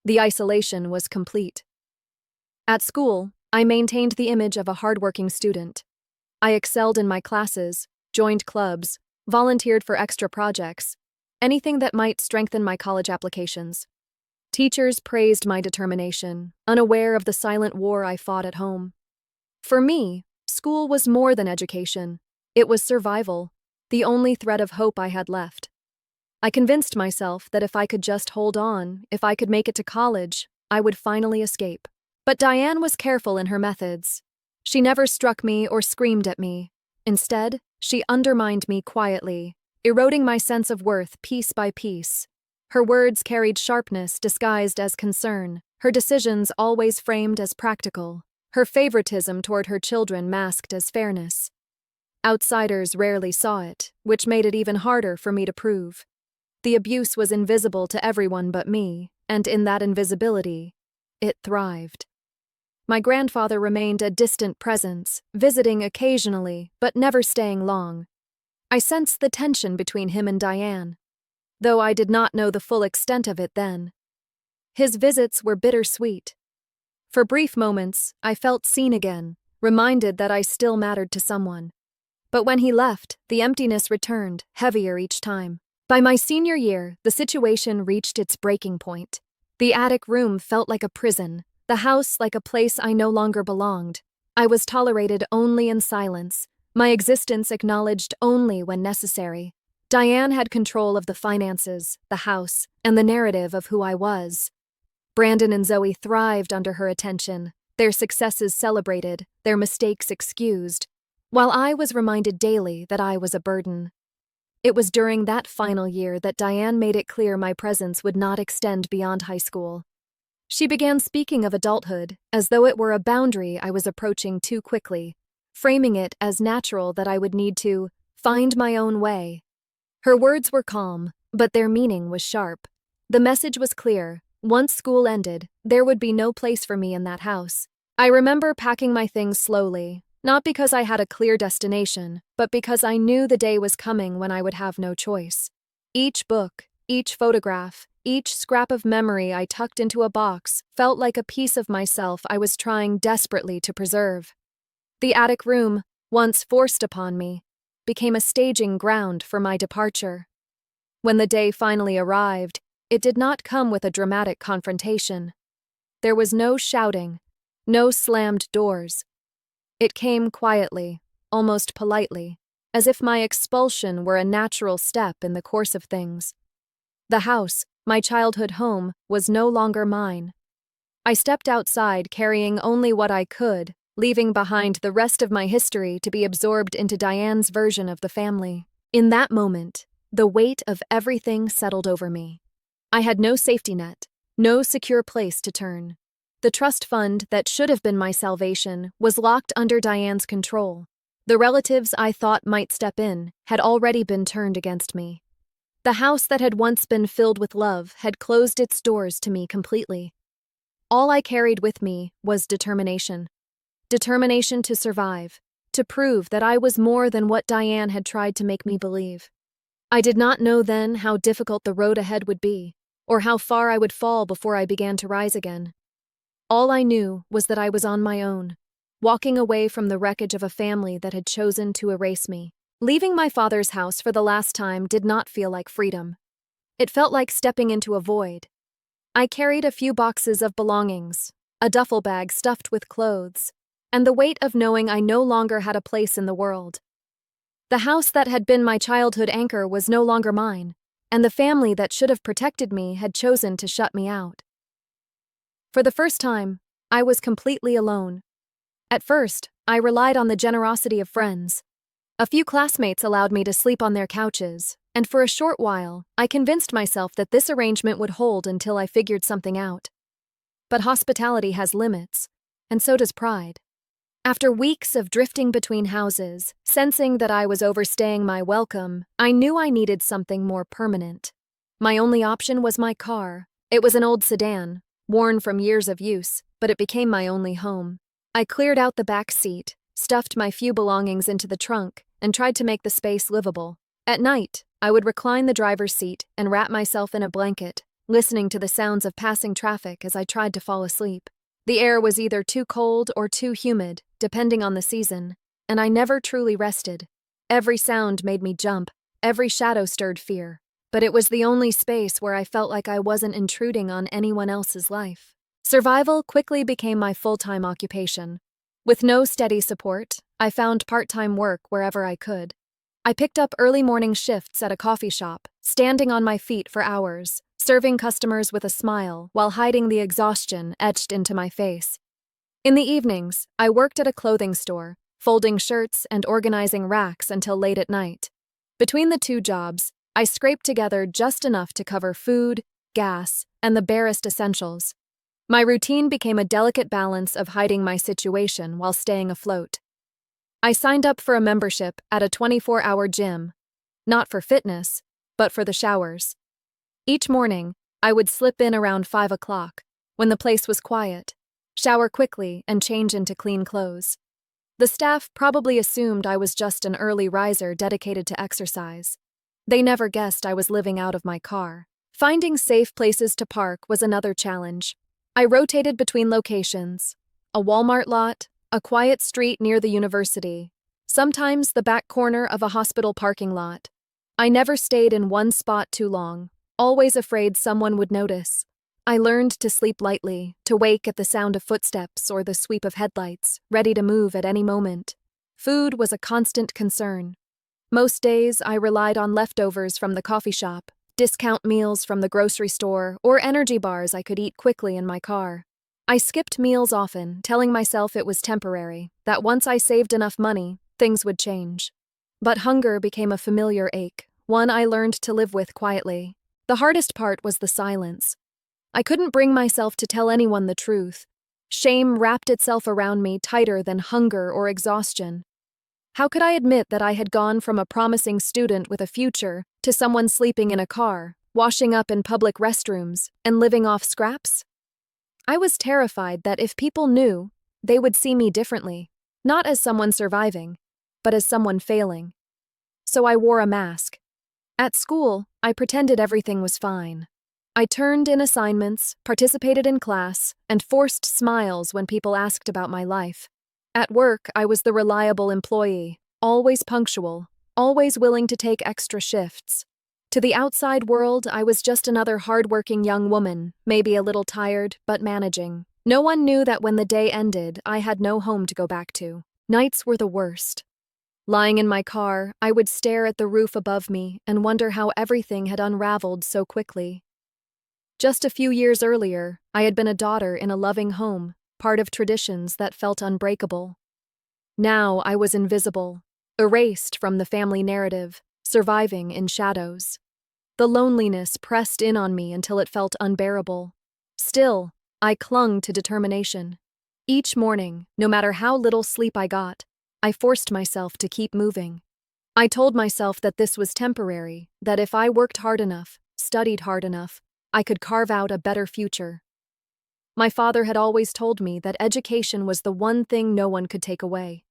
Speaker 1: The isolation was complete. At school, I maintained the image of a hardworking student. I excelled in my classes, joined clubs, volunteered for extra projects, anything that might strengthen my college applications. Teachers praised my determination, unaware of the silent war I fought at home. For me, school was more than education. It was survival, the only thread of hope I had left. I convinced myself that if I could just hold on, if I could make it to college, I would finally escape. But Diane was careful in her methods. She never struck me or screamed at me. Instead, she undermined me quietly, eroding my sense of worth piece by piece. Her words carried sharpness disguised as concern, her decisions always framed as practical, her favoritism toward her children masked as fairness. Outsiders rarely saw it, which made it even harder for me to prove. The abuse was invisible to everyone but me, and in that invisibility, it thrived. My grandfather remained a distant presence, visiting occasionally, but never staying long. I sensed the tension between him and Diane, though I did not know the full extent of it then. His visits were bittersweet. For brief moments, I felt seen again, reminded that I still mattered to someone. But when he left, the emptiness returned, heavier each time. By my senior year, the situation reached its breaking point. The attic room felt like a prison, the house like a place I no longer belonged. I was tolerated only in silence, my existence acknowledged only when necessary. Diane had control of the finances, the house, and the narrative of who I was. Brandon and Zoe thrived under her attention, their successes celebrated, their mistakes excused, while I was reminded daily that I was a burden. It was during that final year that Diane made it clear my presence would not extend beyond high school. She began speaking of adulthood, as though it were a boundary I was approaching too quickly, framing it as natural that I would need to find my own way. Her words were calm, but their meaning was sharp. The message was clear. Once school ended, there would be no place for me in that house. I remember packing my things slowly, not because I had a clear destination, but because I knew the day was coming when I would have no choice. Each book, each photograph, each scrap of memory I tucked into a box felt like a piece of myself I was trying desperately to preserve. The attic room, once forced upon me, became a staging ground for my departure. When the day finally arrived, it did not come with a dramatic confrontation. There was no shouting, no slammed doors. It came quietly, almost politely, as if my expulsion were a natural step in the course of things. The house, my childhood home, was no longer mine. I stepped outside carrying only what I could, leaving behind the rest of my history to be absorbed into Diane's version of the family. In that moment, the weight of everything settled over me. I had no safety net, no secure place to turn. The trust fund that should have been my salvation was locked under Diane's control. The relatives I thought might step in had already been turned against me. The house that had once been filled with love had closed its doors to me completely. All I carried with me was determination. Determination to survive, to prove that I was more than what Diane had tried to make me believe. I did not know then how difficult the road ahead would be, or how far I would fall before I began to rise again. All I knew was that I was on my own, walking away from the wreckage of a family that had chosen to erase me. Leaving my father's house for the last time did not feel like freedom. It felt like stepping into a void. I carried a few boxes of belongings, a duffel bag stuffed with clothes, and the weight of knowing I no longer had a place in the world. The house that had been my childhood anchor was no longer mine, and the family that should have protected me had chosen to shut me out. For the first time, I was completely alone. At first, I relied on the generosity of friends. A few classmates allowed me to sleep on their couches, and for a short while, I convinced myself that this arrangement would hold until I figured something out. But hospitality has limits, and so does pride. After weeks of drifting between houses, sensing that I was overstaying my welcome, I knew I needed something more permanent. My only option was my car. It was an old sedan, worn from years of use, but it became my only home. I cleared out the back seat, stuffed my few belongings into the trunk, and tried to make the space livable. At night, I would recline the driver's seat and wrap myself in a blanket, listening to the sounds of passing traffic as I tried to fall asleep. The air was either too cold or too humid, depending on the season, and I never truly rested. Every sound made me jump, every shadow stirred fear, but it was the only space where I felt like I wasn't intruding on anyone else's life. Survival quickly became my full-time occupation. With no steady support, I found part-time work wherever I could. I picked up early morning shifts at a coffee shop, standing on my feet for hours, serving customers with a smile while hiding the exhaustion etched into my face. In the evenings, I worked at a clothing store, folding shirts and organizing racks until late at night. Between the two jobs, I scraped together just enough to cover food, gas, and the barest essentials. My routine became a delicate balance of hiding my situation while staying afloat. I signed up for a membership at a 24-hour gym, not for fitness, but for the showers. Each morning, I would slip in around 5 o'clock, when the place was quiet, shower quickly, and change into clean clothes. The staff probably assumed I was just an early riser dedicated to exercise. They never guessed I was living out of my car. Finding safe places to park was another challenge. I rotated between locations: a Walmart lot, a quiet street near the university, sometimes the back corner of a hospital parking lot. I never stayed in one spot too long, always afraid someone would notice. I learned to sleep lightly, to wake at the sound of footsteps or the sweep of headlights, ready to move at any moment. Food was a constant concern. Most days, I relied on leftovers from the coffee shop, discount meals from the grocery store, or energy bars I could eat quickly in my car. I skipped meals often, telling myself it was temporary, that once I saved enough money, things would change. But hunger became a familiar ache, one I learned to live with quietly. The hardest part was the silence. I couldn't bring myself to tell anyone the truth. Shame wrapped itself around me tighter than hunger or exhaustion. How could I admit that I had gone from a promising student with a future to someone sleeping in a car, washing up in public restrooms, and living off scraps? I was terrified that if people knew, they would see me differently, not as someone surviving, but as someone failing. So I wore a mask. At school, I pretended everything was fine. I turned in assignments, participated in class, and forced smiles when people asked about my life. At work, I was the reliable employee, always punctual, always willing to take extra shifts. To the outside world, I was just another hardworking young woman, maybe a little tired, but managing. No one knew that when the day ended, I had no home to go back to. Nights were the worst. Lying in my car, I would stare at the roof above me and wonder how everything had unraveled so quickly. Just a few years earlier, I had been a daughter in a loving home, part of traditions that felt unbreakable. Now I was invisible, erased from the family narrative, surviving in shadows. The loneliness pressed in on me until it felt unbearable. Still, I clung to determination. Each morning, no matter how little sleep I got, I forced myself to keep moving. I told myself that this was temporary, that if I worked hard enough, studied hard enough, I could carve out a better future. My father had always told me that education was the one thing no one could take away.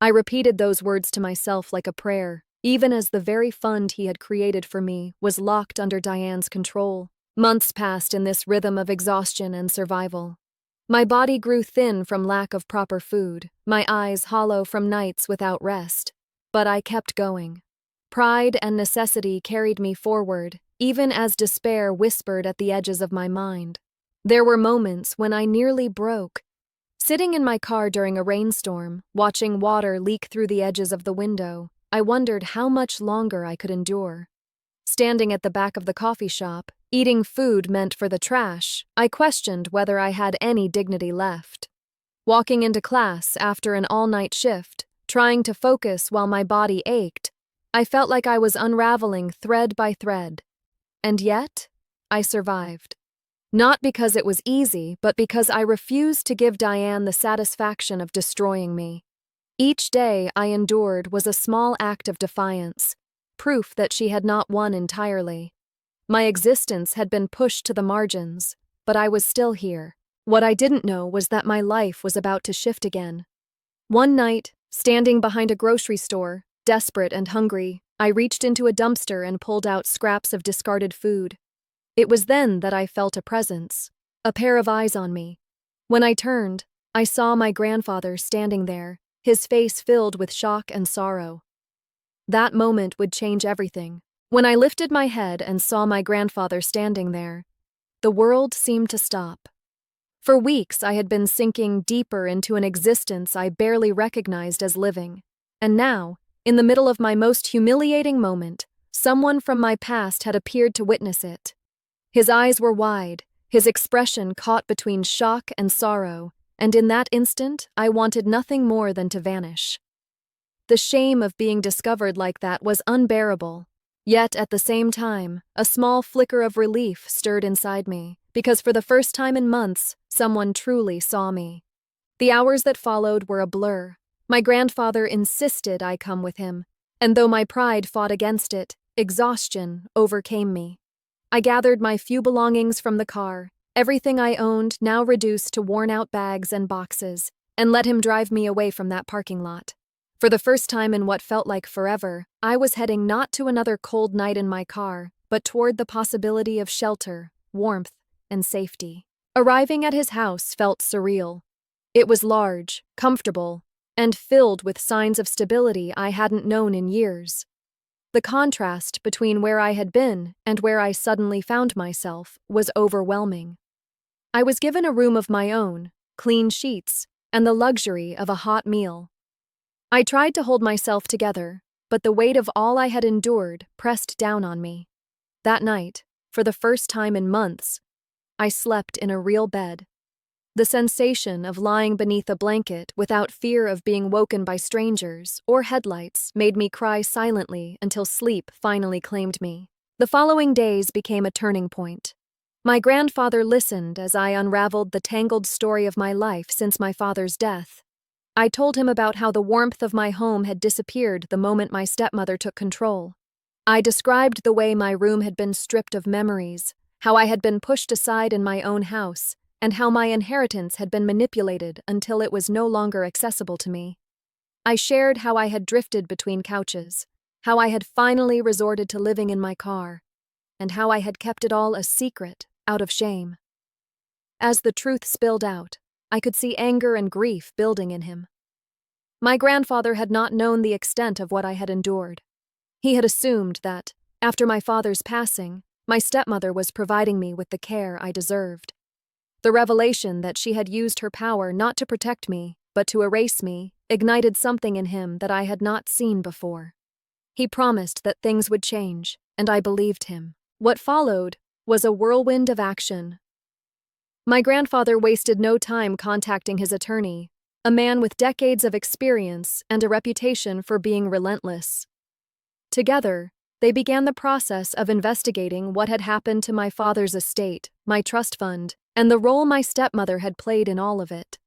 Speaker 1: I repeated those words to myself like a prayer, even as the very fund he had created for me was locked under Diane's control. Months passed in this rhythm of exhaustion and survival. My body grew thin from lack of proper food, my eyes hollow from nights without rest. But I kept going. Pride and necessity carried me forward, even as despair whispered at the edges of my mind. There were moments when I nearly broke. Sitting in my car during a rainstorm, watching water leak through the edges of the window, I wondered how much longer I could endure. Standing at the back of the coffee shop, eating food meant for the trash, I questioned whether I had any dignity left. Walking into class after an all-night shift, trying to focus while my body ached, I felt like I was unraveling thread by thread. And yet, I survived. Not because it was easy, but because I refused to give Diane the satisfaction of destroying me. Each day I endured was a small act of defiance, proof that she had not won entirely. My existence had been pushed to the margins, but I was still here. What I didn't know was that my life was about to shift again. One night, standing behind a grocery store, desperate and hungry, I reached into a dumpster and pulled out scraps of discarded food. It was then that I felt a presence, a pair of eyes on me. When I turned, I saw my grandfather standing there, his face filled with shock and sorrow. That moment would change everything. When I lifted my head and saw my grandfather standing there, the world seemed to stop. For weeks I had been sinking deeper into an existence I barely recognized as living. And now, in the middle of my most humiliating moment, someone from my past had appeared to witness it. His eyes were wide, his expression caught between shock and sorrow, and in that instant I wanted nothing more than to vanish. The shame of being discovered like that was unbearable. Yet, at the same time, a small flicker of relief stirred inside me, because for the first time in months, someone truly saw me. The hours that followed were a blur. My grandfather insisted I come with him, and though my pride fought against it, exhaustion overcame me. I gathered my few belongings from the car, everything I owned now reduced to worn-out bags and boxes, and let him drive me away from that parking lot. For the first time in what felt like forever, I was heading not to another cold night in my car, but toward the possibility of shelter, warmth, and safety. Arriving at his house felt surreal. It was large, comfortable, and filled with signs of stability I hadn't known in years. The contrast between where I had been and where I suddenly found myself was overwhelming. I was given a room of my own, clean sheets, and the luxury of a hot meal. I tried to hold myself together, but the weight of all I had endured pressed down on me. That night, for the first time in months, I slept in a real bed. The sensation of lying beneath a blanket without fear of being woken by strangers or headlights made me cry silently until sleep finally claimed me. The following days became a turning point. My grandfather listened as I unraveled the tangled story of my life since my father's death. I told him about how the warmth of my home had disappeared the moment my stepmother took control. I described the way my room had been stripped of memories, how I had been pushed aside in my own house, and how my inheritance had been manipulated until it was no longer accessible to me. I shared how I had drifted between couches, how I had finally resorted to living in my car, and how I had kept it all a secret, out of shame. As the truth spilled out, I could see anger and grief building in him. My grandfather had not known the extent of what I had endured. He had assumed that, after my father's passing, my stepmother was providing me with the care I deserved. The revelation that she had used her power not to protect me, but to erase me, ignited something in him that I had not seen before. He promised that things would change, and I believed him. What followed was a whirlwind of action. My grandfather wasted no time contacting his attorney, a man with decades of experience and a reputation for being relentless. Together, they began the process of investigating what had happened to my father's estate, my trust fund, and the role my stepmother had played in all of it.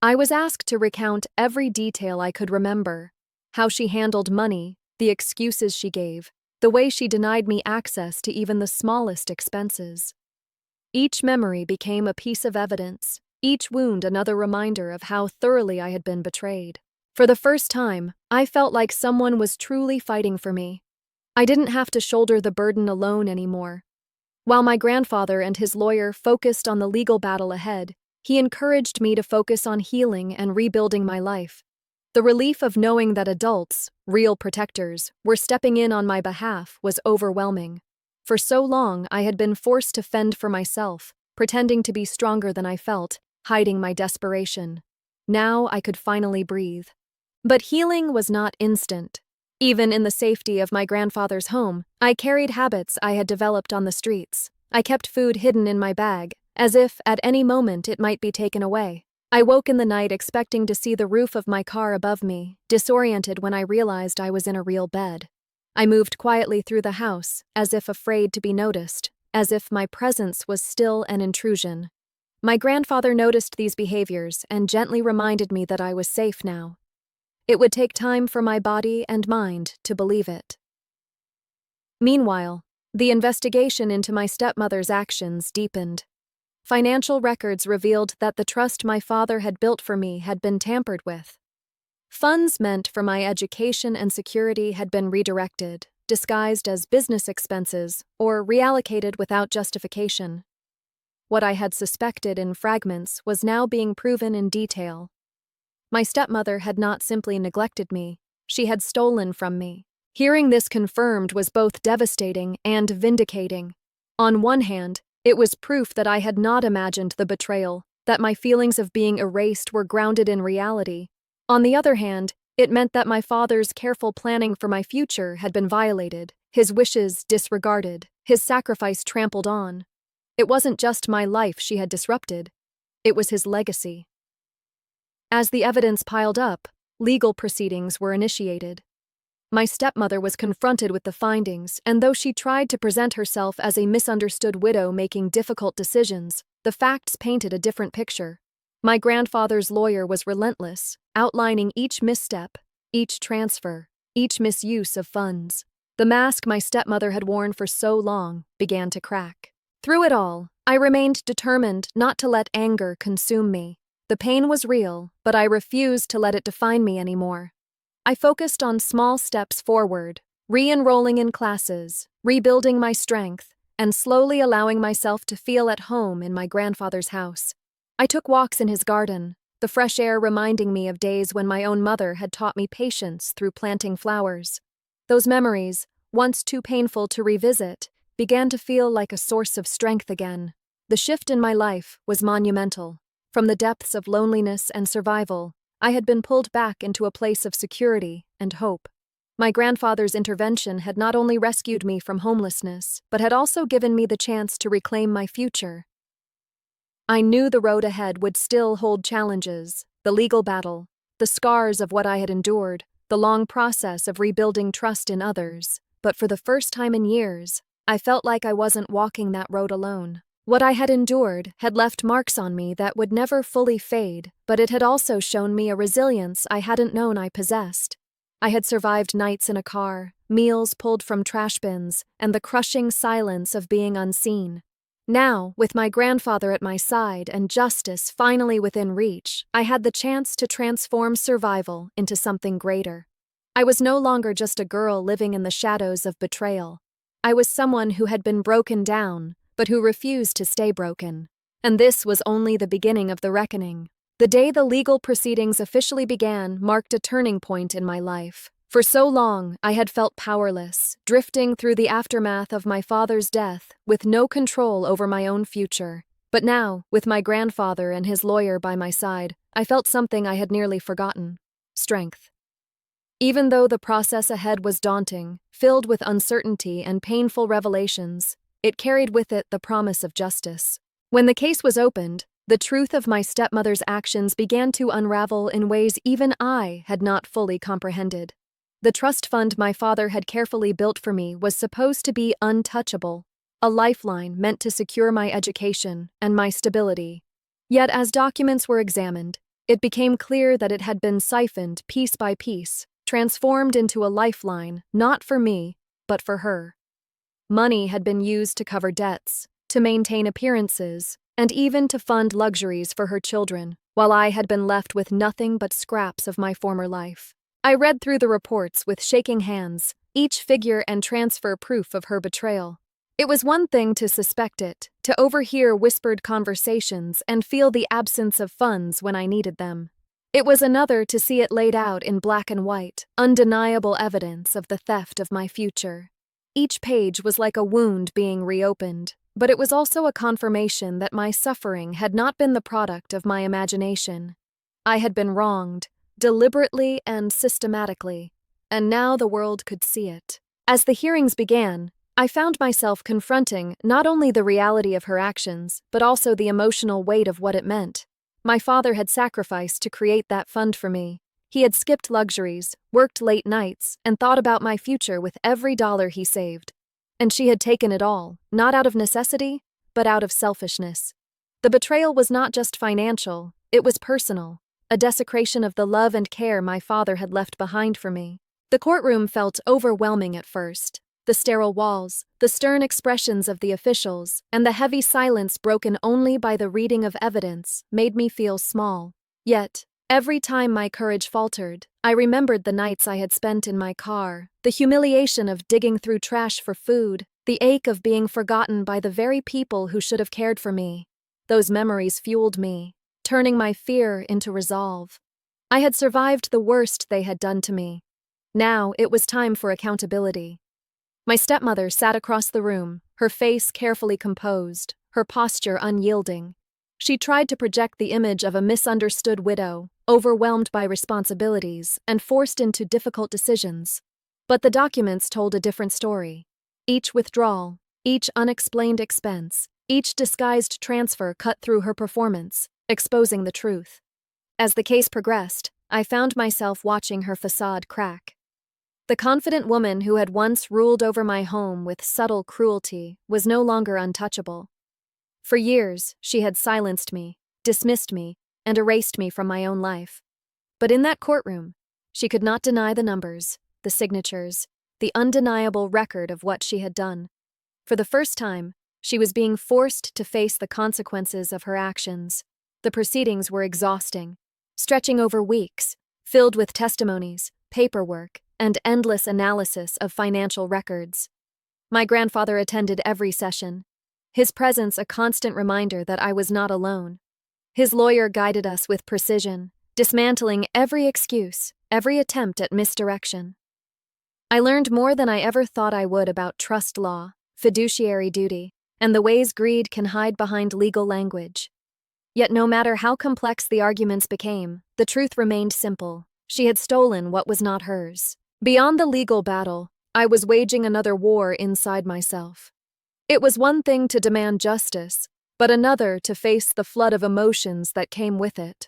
Speaker 1: I was asked to recount every detail I could remember: how she handled money, the excuses she gave, the way she denied me access to even the smallest expenses. Each memory became a piece of evidence, each wound another reminder of how thoroughly I had been betrayed. For the first time, I felt like someone was truly fighting for me. I didn't have to shoulder the burden alone anymore. While my grandfather and his lawyer focused on the legal battle ahead, he encouraged me to focus on healing and rebuilding my life. The relief of knowing that adults, real protectors, were stepping in on my behalf was overwhelming. For so long, I had been forced to fend for myself, pretending to be stronger than I felt, hiding my desperation. Now I could finally breathe. But healing was not instant. Even in the safety of my grandfather's home, I carried habits I had developed on the streets. I kept food hidden in my bag, as if at any moment it might be taken away. I woke in the night expecting to see the roof of my car above me, disoriented when I realized I was in a real bed. I moved quietly through the house, as if afraid to be noticed, as if my presence was still an intrusion. My grandfather noticed these behaviors and gently reminded me that I was safe now. It would take time for my body and mind to believe it. Meanwhile, the investigation into my stepmother's actions deepened. Financial records revealed that the trust my father had built for me had been tampered with. Funds meant for my education and security had been redirected, disguised as business expenses, or reallocated without justification. What I had suspected in fragments was now being proven in detail. My stepmother had not simply neglected me, she had stolen from me. Hearing this confirmed was both devastating and vindicating. On one hand, it was proof that I had not imagined the betrayal, that my feelings of being erased were grounded in reality. On the other hand, it meant that my father's careful planning for my future had been violated, his wishes disregarded, his sacrifice trampled on. It wasn't just my life she had disrupted, it was his legacy. As the evidence piled up, legal proceedings were initiated. My stepmother was confronted with the findings, and though she tried to present herself as a misunderstood widow making difficult decisions, the facts painted a different picture. My grandfather's lawyer was relentless, outlining each misstep, each transfer, each misuse of funds. The mask my stepmother had worn for so long began to crack. Through it all, I remained determined not to let anger consume me. The pain was real, but I refused to let it define me anymore. I focused on small steps forward, re-enrolling in classes, rebuilding my strength, and slowly allowing myself to feel at home in my grandfather's house. I took walks in his garden, the fresh air reminding me of days when my own mother had taught me patience through planting flowers. Those memories, once too painful to revisit, began to feel like a source of strength again. The shift in my life was monumental. From the depths of loneliness and survival, I had been pulled back into a place of security and hope. My grandfather's intervention had not only rescued me from homelessness, but had also given me the chance to reclaim my future. I knew the road ahead would still hold challenges, the legal battle, the scars of what I had endured, the long process of rebuilding trust in others, but for the first time in years, I felt like I wasn't walking that road alone. What I had endured had left marks on me that would never fully fade, but it had also shown me a resilience I hadn't known I possessed. I had survived nights in a car, meals pulled from trash bins, and the crushing silence of being unseen. Now, with my grandfather at my side and justice finally within reach, I had the chance to transform survival into something greater. I was no longer just a girl living in the shadows of betrayal. I was someone who had been broken down, but who refused to stay broken. And this was only the beginning of the reckoning. The day the legal proceedings officially began marked a turning point in my life. For so long, I had felt powerless, drifting through the aftermath of my father's death, with no control over my own future. But now, with my grandfather and his lawyer by my side, I felt something I had nearly forgotten: strength. Even though the process ahead was daunting, filled with uncertainty and painful revelations, it carried with it the promise of justice. When the case was opened, the truth of my stepmother's actions began to unravel in ways even I had not fully comprehended. The trust fund my father had carefully built for me was supposed to be untouchable, a lifeline meant to secure my education and my stability. Yet as documents were examined, it became clear that it had been siphoned piece by piece, transformed into a lifeline not for me, but for her. Money had been used to cover debts, to maintain appearances, and even to fund luxuries for her children, while I had been left with nothing but scraps of my former life. I read through the reports with shaking hands, each figure and transfer proof of her betrayal. It was one thing to suspect it, to overhear whispered conversations and feel the absence of funds when I needed them. It was another to see it laid out in black and white, undeniable evidence of the theft of my future. Each page was like a wound being reopened, but it was also a confirmation that my suffering had not been the product of my imagination. I had been wronged, deliberately and systematically, and now the world could see it. As the hearings began, I found myself confronting not only the reality of her actions, but also the emotional weight of what it meant. My father had sacrificed to create that fund for me. He had skipped luxuries, worked late nights, and thought about my future with every dollar he saved. And she had taken it all, not out of necessity, but out of selfishness. The betrayal was not just financial, it was personal, a desecration of the love and care my father had left behind for me. The courtroom felt overwhelming at first. The sterile walls, the stern expressions of the officials, and the heavy silence broken only by the reading of evidence made me feel small. Yet, every time my courage faltered, I remembered the nights I had spent in my car, the humiliation of digging through trash for food, the ache of being forgotten by the very people who should have cared for me. Those memories fueled me, turning my fear into resolve. I had survived the worst they had done to me. Now it was time for accountability. My stepmother sat across the room, her face carefully composed, her posture unyielding. She tried to project the image of a misunderstood widow, overwhelmed by responsibilities and forced into difficult decisions. But the documents told a different story. Each withdrawal, each unexplained expense, each disguised transfer cut through her performance, exposing the truth. As the case progressed, I found myself watching her facade crack. The confident woman who had once ruled over my home with subtle cruelty was no longer untouchable. For years, she had silenced me, dismissed me, and erased me from my own life. But in that courtroom, she could not deny the numbers, the signatures, the undeniable record of what she had done. For the first time, she was being forced to face the consequences of her actions. The proceedings were exhausting, stretching over weeks, filled with testimonies, paperwork, and endless analysis of financial records. My grandfather attended every session, his presence a constant reminder that I was not alone. His lawyer guided us with precision, dismantling every excuse, every attempt at misdirection. I learned more than I ever thought I would about trust law, fiduciary duty, and the ways greed can hide behind legal language. Yet no matter how complex the arguments became, the truth remained simple. She had stolen what was not hers. Beyond the legal battle, I was waging another war inside myself. It was one thing to demand justice, but another to face the flood of emotions that came with it.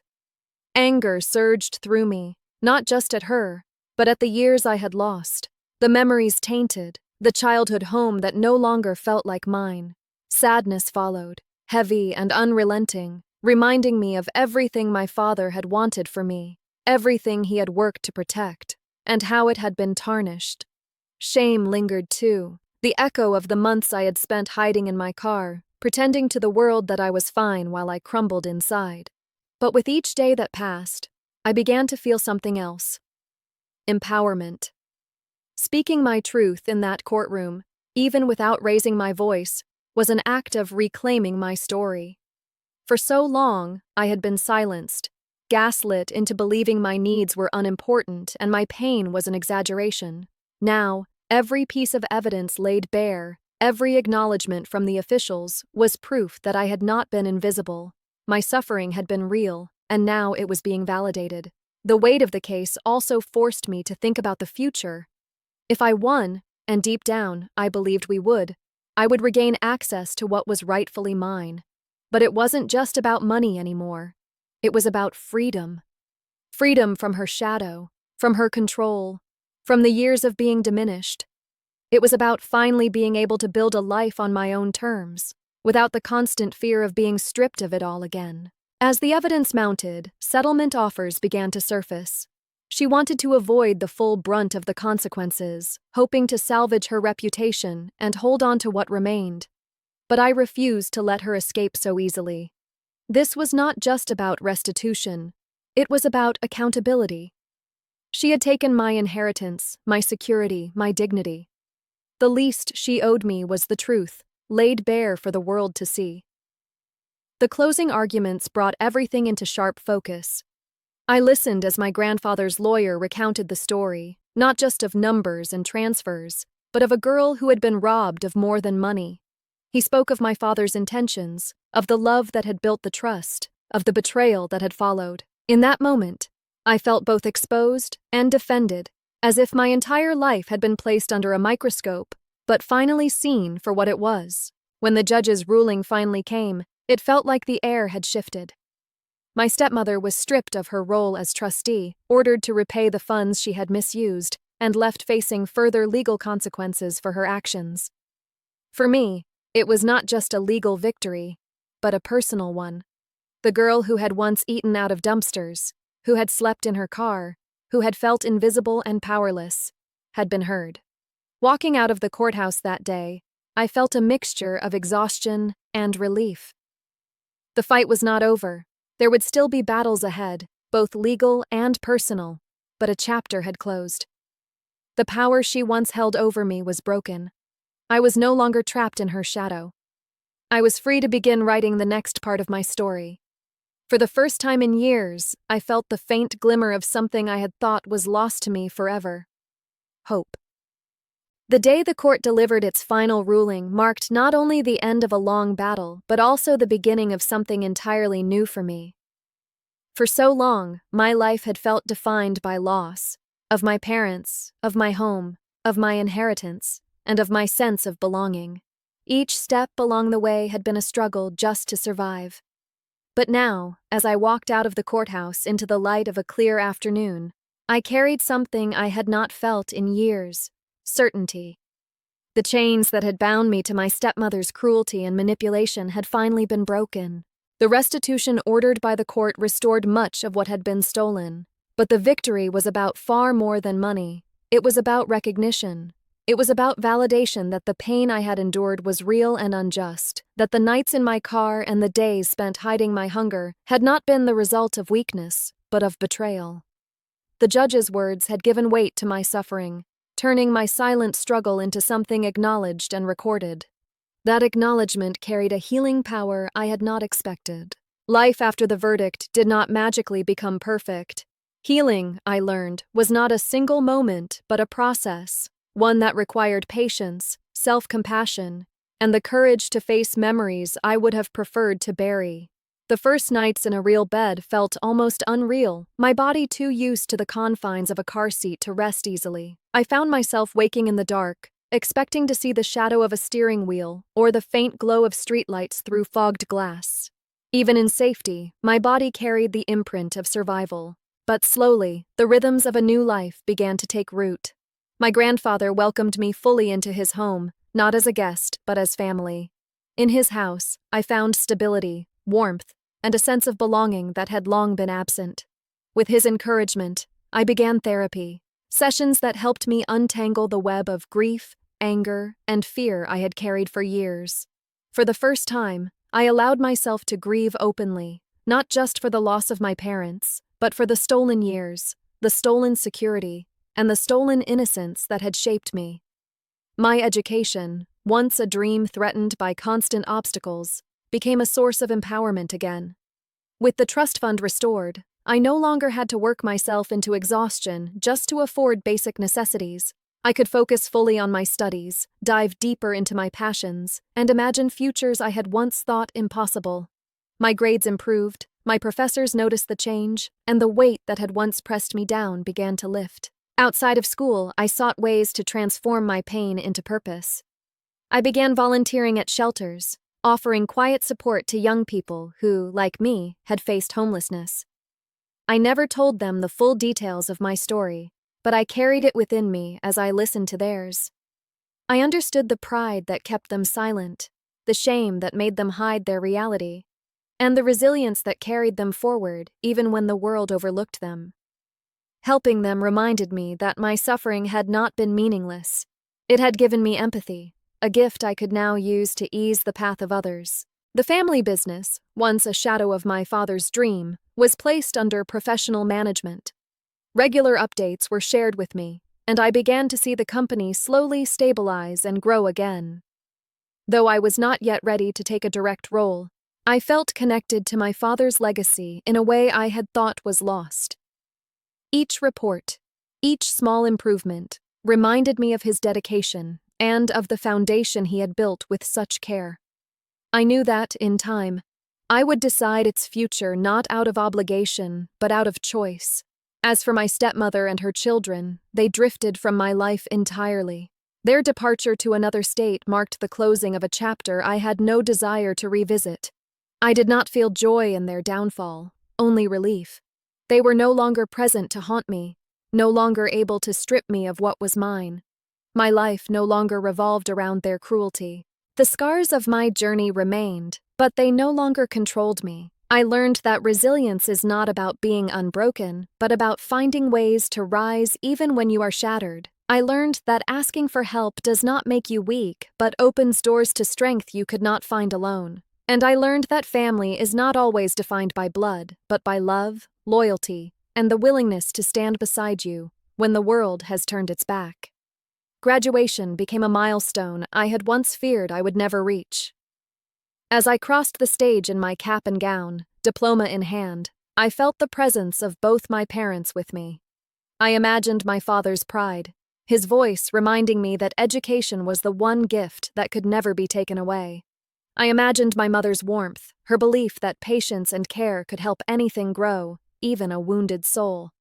Speaker 1: Anger surged through me, not just at her, but at the years I had lost, the memories tainted, the childhood home that no longer felt like mine. Sadness followed, heavy and unrelenting, reminding me of everything my father had wanted for me, everything he had worked to protect, and how it had been tarnished. Shame lingered too, the echo of the months I had spent hiding in my car, pretending to the world that I was fine while I crumbled inside. But with each day that passed, I began to feel something else. Empowerment. Speaking my truth in that courtroom, even without raising my voice, was an act of reclaiming my story. For so long, I had been silenced, gaslit into believing my needs were unimportant and my pain was an exaggeration. Now, every piece of evidence laid bare, every acknowledgement from the officials, was proof that I had not been invisible. My suffering had been real, and now it was being validated. The weight of the case also forced me to think about the future. If I won, and deep down, I believed we would, I would regain access to what was rightfully mine. But it wasn't just about money anymore. It was about freedom. Freedom from her shadow, from her control, from the years of being diminished. It was about finally being able to build a life on my own terms, without the constant fear of being stripped of it all again. As the evidence mounted, settlement offers began to surface. She wanted to avoid the full brunt of the consequences, hoping to salvage her reputation and hold on to what remained. But I refused to let her escape so easily. This was not just about restitution, it was about accountability. She had taken my inheritance, my security, my dignity. The least she owed me was the truth, laid bare for the world to see. The closing arguments brought everything into sharp focus. I listened as my grandfather's lawyer recounted the story, not just of numbers and transfers, but of a girl who had been robbed of more than money. He spoke of my father's intentions, of the love that had built the trust, of the betrayal that had followed. In that moment, I felt both exposed and defended, as if my entire life had been placed under a microscope, but finally seen for what it was. When the judge's ruling finally came, it felt like the air had shifted. My stepmother was stripped of her role as trustee, ordered to repay the funds she had misused, and left facing further legal consequences for her actions. For me, it was not just a legal victory, but a personal one. The girl who had once eaten out of dumpsters, who had slept in her car, who had felt invisible and powerless, had been heard. Walking out of the courthouse that day, I felt a mixture of exhaustion and relief. The fight was not over. There would still be battles ahead, both legal and personal, but a chapter had closed. The power she once held over me was broken. I was no longer trapped in her shadow. I was free to begin writing the next part of my story. For the first time in years, I felt the faint glimmer of something I had thought was lost to me forever. Hope. The day the court delivered its final ruling marked not only the end of a long battle, but also the beginning of something entirely new for me. For so long, my life had felt defined by loss, of my parents, of my home, of my inheritance, and of my sense of belonging. Each step along the way had been a struggle just to survive. But now, as I walked out of the courthouse into the light of a clear afternoon, I carried something I had not felt in years: certainty. The chains that had bound me to my stepmother's cruelty and manipulation had finally been broken. The restitution ordered by the court restored much of what had been stolen. But the victory was about far more than money. It was about recognition. It was about validation that the pain I had endured was real and unjust, that the nights in my car and the days spent hiding my hunger had not been the result of weakness, but of betrayal. The judge's words had given weight to my suffering, turning my silent struggle into something acknowledged and recorded. That acknowledgement carried a healing power I had not expected. Life after the verdict did not magically become perfect. Healing, I learned, was not a single moment, but a process, one that required patience, self-compassion, and the courage to face memories I would have preferred to bury. The first nights in a real bed felt almost unreal, my body too used to the confines of a car seat to rest easily. I found myself waking in the dark, expecting to see the shadow of a steering wheel or the faint glow of streetlights through fogged glass. Even in safety, my body carried the imprint of survival. But slowly, the rhythms of a new life began to take root. My grandfather welcomed me fully into his home, not as a guest, but as family. In his house, I found stability, warmth, and a sense of belonging that had long been absent. With his encouragement, I began therapy, sessions that helped me untangle the web of grief, anger, and fear I had carried for years. For the first time, I allowed myself to grieve openly, not just for the loss of my parents, but for the stolen years, the stolen security, and the stolen innocence that had shaped me. My education, once a dream threatened by constant obstacles, became a source of empowerment again. With the trust fund restored, I no longer had to work myself into exhaustion just to afford basic necessities. I could focus fully on my studies, dive deeper into my passions, and imagine futures I had once thought impossible. My grades improved, my professors noticed the change, and the weight that had once pressed me down began to lift. Outside of school, I sought ways to transform my pain into purpose. I began volunteering at shelters, offering quiet support to young people who, like me, had faced homelessness. I never told them the full details of my story, but I carried it within me as I listened to theirs. I understood the pride that kept them silent, the shame that made them hide their reality, and the resilience that carried them forward even when the world overlooked them. Helping them reminded me that my suffering had not been meaningless. It had given me empathy, a gift I could now use to ease the path of others. The family business, once a shadow of my father's dream, was placed under professional management. Regular updates were shared with me, and I began to see the company slowly stabilize and grow again. Though I was not yet ready to take a direct role, I felt connected to my father's legacy in a way I had thought was lost. Each report, each small improvement, reminded me of his dedication and of the foundation he had built with such care. I knew that, in time, I would decide its future not out of obligation, but out of choice. As for my stepmother and her children, they drifted from my life entirely. Their departure to another state marked the closing of a chapter I had no desire to revisit. I did not feel joy in their downfall, only relief. They were no longer present to haunt me, no longer able to strip me of what was mine. My life no longer revolved around their cruelty. The scars of my journey remained, but they no longer controlled me. I learned that resilience is not about being unbroken, but about finding ways to rise even when you are shattered. I learned that asking for help does not make you weak, but opens doors to strength you could not find alone. And I learned that family is not always defined by blood, but by love, loyalty, and the willingness to stand beside you when the world has turned its back. Graduation became a milestone I had once feared I would never reach. As I crossed the stage in my cap and gown, diploma in hand, I felt the presence of both my parents with me. I imagined my father's pride, his voice reminding me that education was the one gift that could never be taken away. I imagined my mother's warmth, her belief that patience and care could help anything grow, even a wounded soul.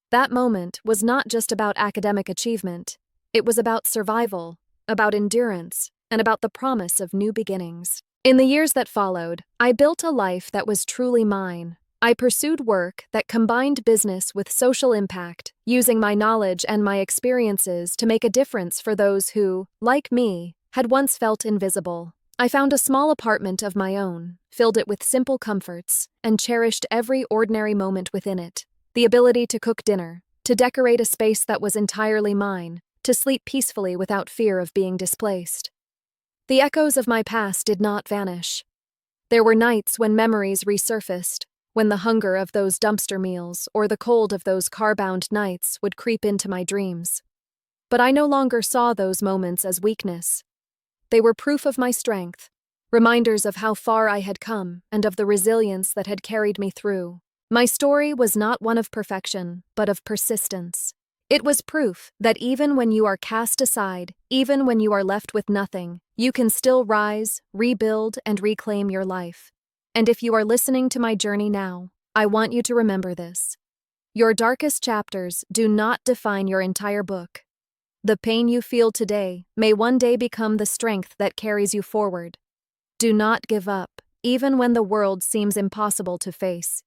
Speaker 1: That moment was not just about academic achievement. It was about survival, about endurance, and about the promise of new beginnings. In the years that followed, I built a life that was truly mine. I pursued work that combined business with social impact, using my knowledge and my experiences to make a difference for those who, like me, had once felt invisible. I found a small apartment of my own, filled it with simple comforts, and cherished every ordinary moment within it. The ability to cook dinner, to decorate a space that was entirely mine, to sleep peacefully without fear of being displaced. The echoes of my past did not vanish. There were nights when memories resurfaced, when the hunger of those dumpster meals or the cold of those car-bound nights would creep into my dreams. But I no longer saw those moments as weakness. They were proof of my strength, reminders of how far I had come and of the resilience that had carried me through. My story was not one of perfection, but of persistence. It was proof that even when you are cast aside, even when you are left with nothing, you can still rise, rebuild, and reclaim your life. And if you are listening to my journey now, I want you to remember this. Your darkest chapters do not define your entire book. The pain you feel today may one day become the strength that carries you forward. Do not give up, even when the world seems impossible to face.